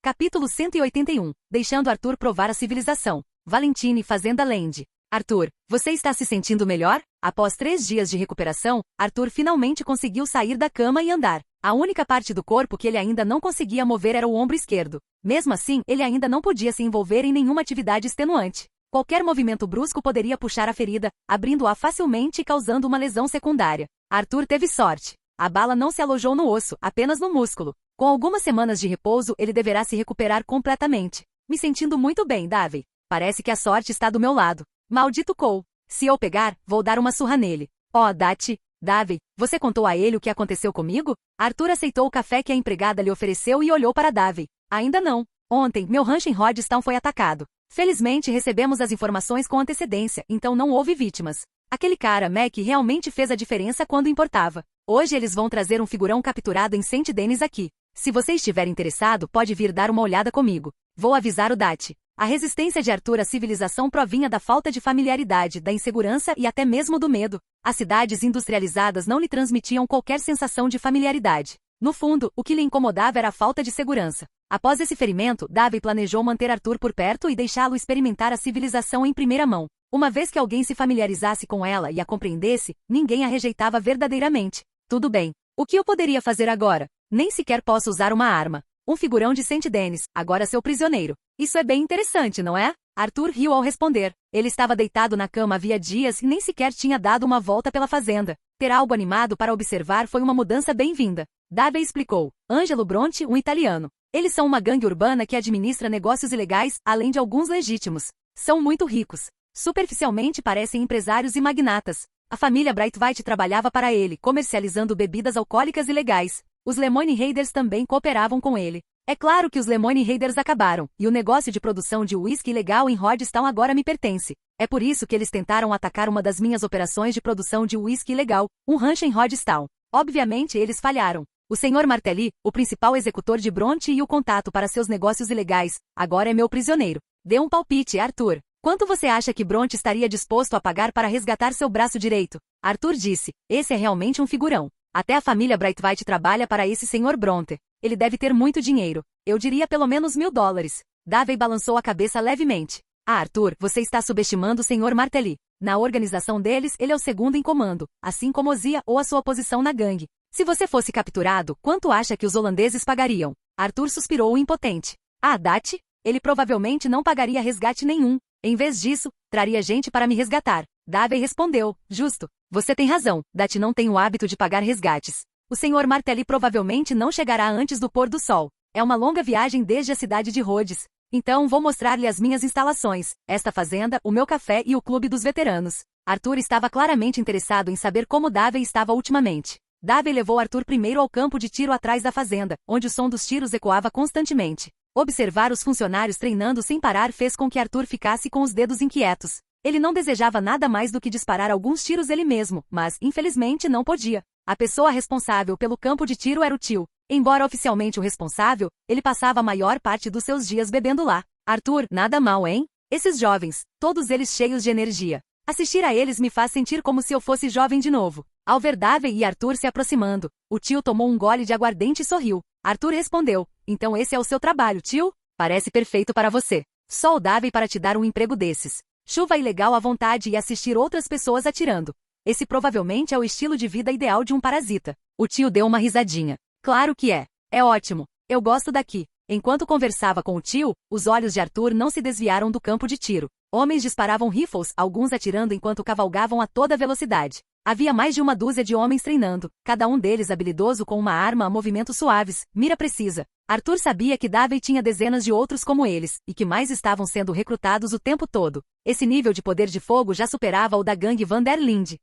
Capítulo 181. Deixando Arthur provar a civilização. Valentine, Fazenda Land. Arthur, você está se sentindo melhor? Após 3 dias de recuperação, Arthur finalmente conseguiu sair da cama e andar. A única parte do corpo que ele ainda não conseguia mover era o ombro esquerdo. Mesmo assim, ele ainda não podia se envolver em nenhuma atividade extenuante. Qualquer movimento brusco poderia puxar a ferida, abrindo-a facilmente e causando uma lesão secundária. Arthur teve sorte. A bala não se alojou no osso, apenas no músculo. Com algumas semanas de repouso, ele deverá se recuperar completamente. Me sentindo muito bem, Davey. Parece que a sorte está do meu lado. Maldito Cole. Se eu pegar, vou dar uma surra nele. Oh, Dati. Davey, você contou a ele o que aconteceu comigo? Arthur aceitou o café que a empregada lhe ofereceu e olhou para Davey. Ainda não. Ontem, meu rancho em Rodstown foi atacado. Felizmente recebemos as informações com antecedência, então não houve vítimas. Aquele cara, Mac, realmente fez a diferença quando importava. Hoje eles vão trazer um figurão capturado em Saint Denis aqui. Se você estiver interessado, pode vir dar uma olhada comigo. Vou avisar o Dati. A resistência de Arthur à civilização provinha da falta de familiaridade, da insegurança e até mesmo do medo. As cidades industrializadas não lhe transmitiam qualquer sensação de familiaridade. No fundo, o que lhe incomodava era a falta de segurança. Após esse ferimento, Davey planejou manter Arthur por perto e deixá-lo experimentar a civilização em primeira mão. Uma vez que alguém se familiarizasse com ela e a compreendesse, ninguém a rejeitava verdadeiramente. Tudo bem. O que eu poderia fazer agora? Nem sequer posso usar uma arma. Um figurão de Saint Denis, agora seu prisioneiro. Isso é bem interessante, não é? Arthur riu ao responder. Ele estava deitado na cama havia dias e nem sequer tinha dado uma volta pela fazenda. Ter algo animado para observar foi uma mudança bem-vinda. Davey explicou. Angelo Bronte, um italiano. Eles são uma gangue urbana que administra negócios ilegais, além de alguns legítimos. São muito ricos. Superficialmente parecem empresários e magnatas. A família Brightwhite trabalhava para ele, comercializando bebidas alcoólicas ilegais. Os Lemoine Raiders também cooperavam com ele. É claro que os Lemoine Raiders acabaram, e o negócio de produção de uísque ilegal em Rodstown agora me pertence. É por isso que eles tentaram atacar uma das minhas operações de produção de uísque ilegal, um rancho em Rodstown. Obviamente eles falharam. O Sr. Martelly, o principal executor de Bronte e o contato para seus negócios ilegais, agora é meu prisioneiro. Dê um palpite, Arthur. Quanto você acha que Bronte estaria disposto a pagar para resgatar seu braço direito? Arthur disse, esse é realmente um figurão. Até a família Braithwaite trabalha para esse Sr. Bronte. Ele deve ter muito dinheiro. Eu diria pelo menos $1000. Davey balançou a cabeça levemente. Ah, Arthur, você está subestimando o Sr. Martelly. Na organização deles, ele é o segundo em comando, assim como Ozia ou a sua posição na gangue. Se você fosse capturado, quanto acha que os holandeses pagariam? Arthur suspirou impotente. Ah, Dati? Ele provavelmente não pagaria resgate nenhum. Em vez disso, traria gente para me resgatar. Davey respondeu, justo. Você tem razão, Dati não tem o hábito de pagar resgates. O Sr. Martelly provavelmente não chegará antes do pôr do sol. É uma longa viagem desde a cidade de Rhodes. Então vou mostrar-lhe as minhas instalações, esta fazenda, o meu café e o clube dos veteranos. Arthur estava claramente interessado em saber como Davey estava ultimamente. Davey levou Arthur primeiro ao campo de tiro atrás da fazenda, onde o som dos tiros ecoava constantemente. Observar os funcionários treinando sem parar fez com que Arthur ficasse com os dedos inquietos. Ele não desejava nada mais do que disparar alguns tiros ele mesmo, mas, infelizmente, não podia. A pessoa responsável pelo campo de tiro era o tio. Embora oficialmente o responsável, ele passava a maior parte dos seus dias bebendo lá. Arthur, nada mal, hein? Esses jovens, todos eles cheios de energia. Assistir a eles me faz sentir como se eu fosse jovem de novo. Ao ver Davey e Arthur se aproximando, o tio tomou um gole de aguardente e sorriu. Arthur respondeu, então esse é o seu trabalho, tio? Parece perfeito para você. Só o Davey para te dar um emprego desses. Chuva ilegal à vontade e assistir outras pessoas atirando. Esse provavelmente é o estilo de vida ideal de um parasita. O tio deu uma risadinha. Claro que é. É ótimo. Eu gosto daqui. Enquanto conversava com o tio, os olhos de Arthur não se desviaram do campo de tiro. Homens disparavam rifles, alguns atirando enquanto cavalgavam a toda velocidade. Havia mais de uma dúzia de homens treinando, cada um deles habilidoso com uma arma a movimentos suaves, mira precisa. Arthur sabia que Davey tinha dezenas de outros como eles, e que mais estavam sendo recrutados o tempo todo. Esse nível de poder de fogo já superava o da gangue Van der Linde.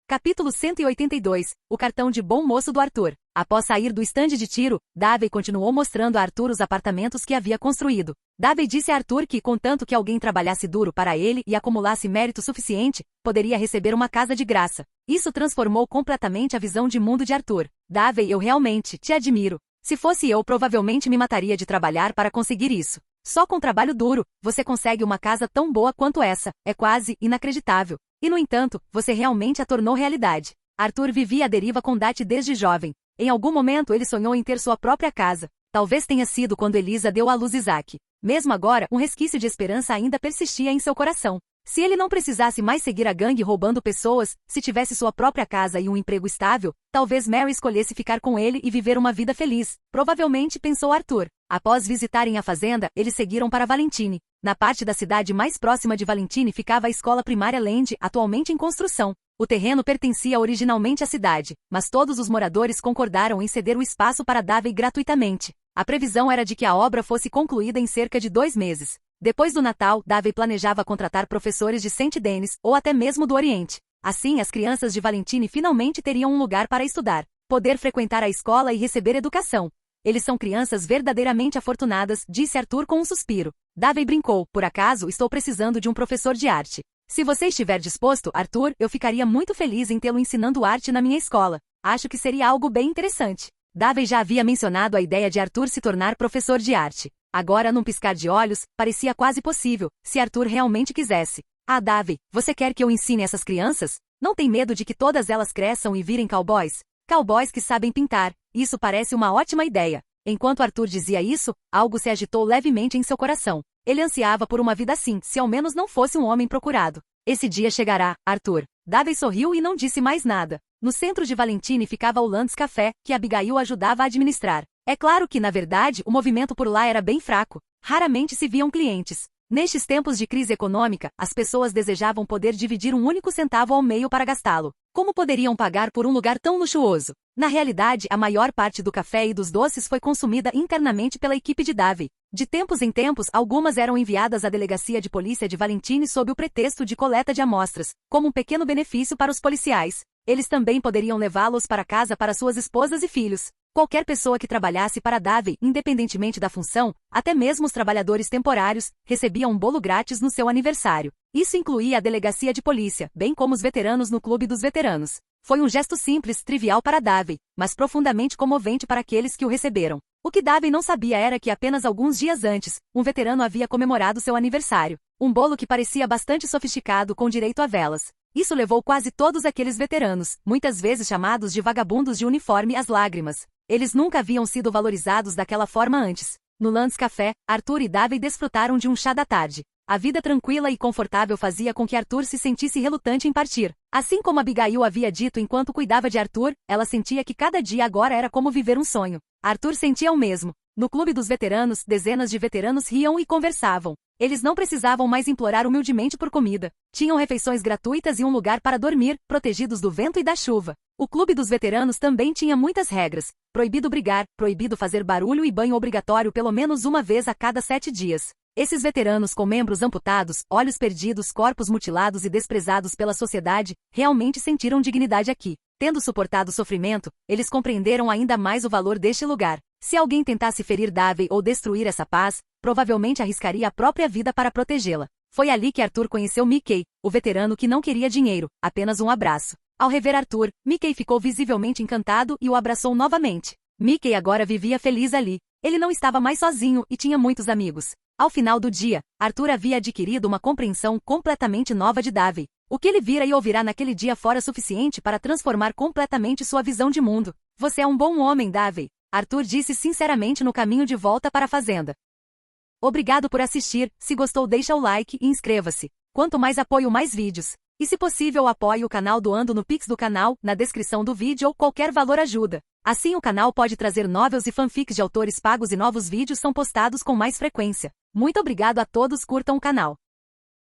Capítulo 182. O cartão de bom moço do Arthur. Após sair do estande de tiro, Davey continuou mostrando a Arthur os apartamentos que havia construído. Davey disse a Arthur que, contanto que alguém trabalhasse duro para ele e acumulasse mérito suficiente, poderia receber uma casa de graça. Isso transformou completamente a visão de mundo de Arthur. Davey, eu realmente te admiro. Se fosse eu, provavelmente me mataria de trabalhar para conseguir isso. Só com trabalho duro, você consegue uma casa tão boa quanto essa. É quase inacreditável. E no entanto, você realmente a tornou realidade. Arthur vivia à deriva com Dati desde jovem. Em algum momento ele sonhou em ter sua própria casa. Talvez tenha sido quando Elisa deu à luz Isaac. Mesmo agora, um resquício de esperança ainda persistia em seu coração. Se ele não precisasse mais seguir a gangue roubando pessoas, se tivesse sua própria casa e um emprego estável, talvez Mary escolhesse ficar com ele e viver uma vida feliz. Provavelmente, pensou Arthur. Após visitarem a fazenda, eles seguiram para Valentine. Na parte da cidade mais próxima de Valentine ficava a escola primária Land, atualmente em construção. O terreno pertencia originalmente à cidade, mas todos os moradores concordaram em ceder o espaço para Davey gratuitamente. A previsão era de que a obra fosse concluída em cerca de 2 meses. Depois do Natal, Davey planejava contratar professores de Saint Denis ou até mesmo do Oriente. Assim, as crianças de Valentine finalmente teriam um lugar para estudar, poder frequentar a escola e receber educação. Eles são crianças verdadeiramente afortunadas, disse Arthur com um suspiro. Davey brincou, por acaso estou precisando de um professor de arte. Se você estiver disposto, Arthur, eu ficaria muito feliz em tê-lo ensinando arte na minha escola. Acho que seria algo bem interessante. Davey já havia mencionado a ideia de Arthur se tornar professor de arte. Agora, num piscar de olhos, parecia quase possível, se Arthur realmente quisesse. Ah, Davey, você quer que eu ensine essas crianças? Não tem medo de que todas elas cresçam e virem cowboys? Cowboys que sabem pintar. Isso parece uma ótima ideia. Enquanto Arthur dizia isso, algo se agitou levemente em seu coração. Ele ansiava por uma vida assim, se ao menos não fosse um homem procurado. Esse dia chegará, Arthur. Davey sorriu e não disse mais nada. No centro de Valentine ficava o Lands Café, que Abigail ajudava a administrar. É claro que, na verdade, o movimento por lá era bem fraco. Raramente se viam clientes. Nestes tempos de crise econômica, as pessoas desejavam poder dividir um único centavo ao meio para gastá-lo. Como poderiam pagar por um lugar tão luxuoso? Na realidade, a maior parte do café e dos doces foi consumida internamente pela equipe de Davey. De tempos em tempos, algumas eram enviadas à delegacia de polícia de Valentine sob o pretexto de coleta de amostras, como um pequeno benefício para os policiais. Eles também poderiam levá-los para casa para suas esposas e filhos. Qualquer pessoa que trabalhasse para Davey, independentemente da função, até mesmo os trabalhadores temporários, recebia um bolo grátis no seu aniversário. Isso incluía a delegacia de polícia, bem como os veteranos no clube dos veteranos. Foi um gesto simples, trivial para Davey, mas profundamente comovente para aqueles que o receberam. O que Davey não sabia era que apenas alguns dias antes, um veterano havia comemorado seu aniversário. Um bolo que parecia bastante sofisticado com direito a velas. Isso levou quase todos aqueles veteranos, muitas vezes chamados de vagabundos de uniforme, às lágrimas. Eles nunca haviam sido valorizados daquela forma antes. No Lance Café, Arthur e Davey desfrutaram de um chá da tarde. A vida tranquila e confortável fazia com que Arthur se sentisse relutante em partir. Assim como Abigail havia dito enquanto cuidava de Arthur, ela sentia que cada dia agora era como viver um sonho. Arthur sentia o mesmo. No clube dos veteranos, dezenas de veteranos riam e conversavam. Eles não precisavam mais implorar humildemente por comida. Tinham refeições gratuitas e um lugar para dormir, protegidos do vento e da chuva. O clube dos veteranos também tinha muitas regras. Proibido brigar, proibido fazer barulho e banho obrigatório pelo menos uma vez a cada 7 dias. Esses veteranos com membros amputados, olhos perdidos, corpos mutilados e desprezados pela sociedade, realmente sentiram dignidade aqui. Tendo suportado o sofrimento, eles compreenderam ainda mais o valor deste lugar. Se alguém tentasse ferir Davey ou destruir essa paz, provavelmente arriscaria a própria vida para protegê-la. Foi ali que Arthur conheceu Mickey, o veterano que não queria dinheiro, apenas um abraço. Ao rever Arthur, Mickey ficou visivelmente encantado e o abraçou novamente. Mickey agora vivia feliz ali. Ele não estava mais sozinho e tinha muitos amigos. Ao final do dia, Arthur havia adquirido uma compreensão completamente nova de Davey. O que ele vira e ouvirá naquele dia fora suficiente para transformar completamente sua visão de mundo. Você é um bom homem, Davey, Arthur disse sinceramente no caminho de volta para a fazenda. Obrigado por assistir, se gostou deixa o like e inscreva-se. Quanto mais apoio mais vídeos. E se possível apoie o canal doando no Pix do canal, na descrição do vídeo ou qualquer valor ajuda. Assim o canal pode trazer novels e fanfics de autores pagos e novos vídeos são postados com mais frequência. Muito obrigado a todos, curtam o canal.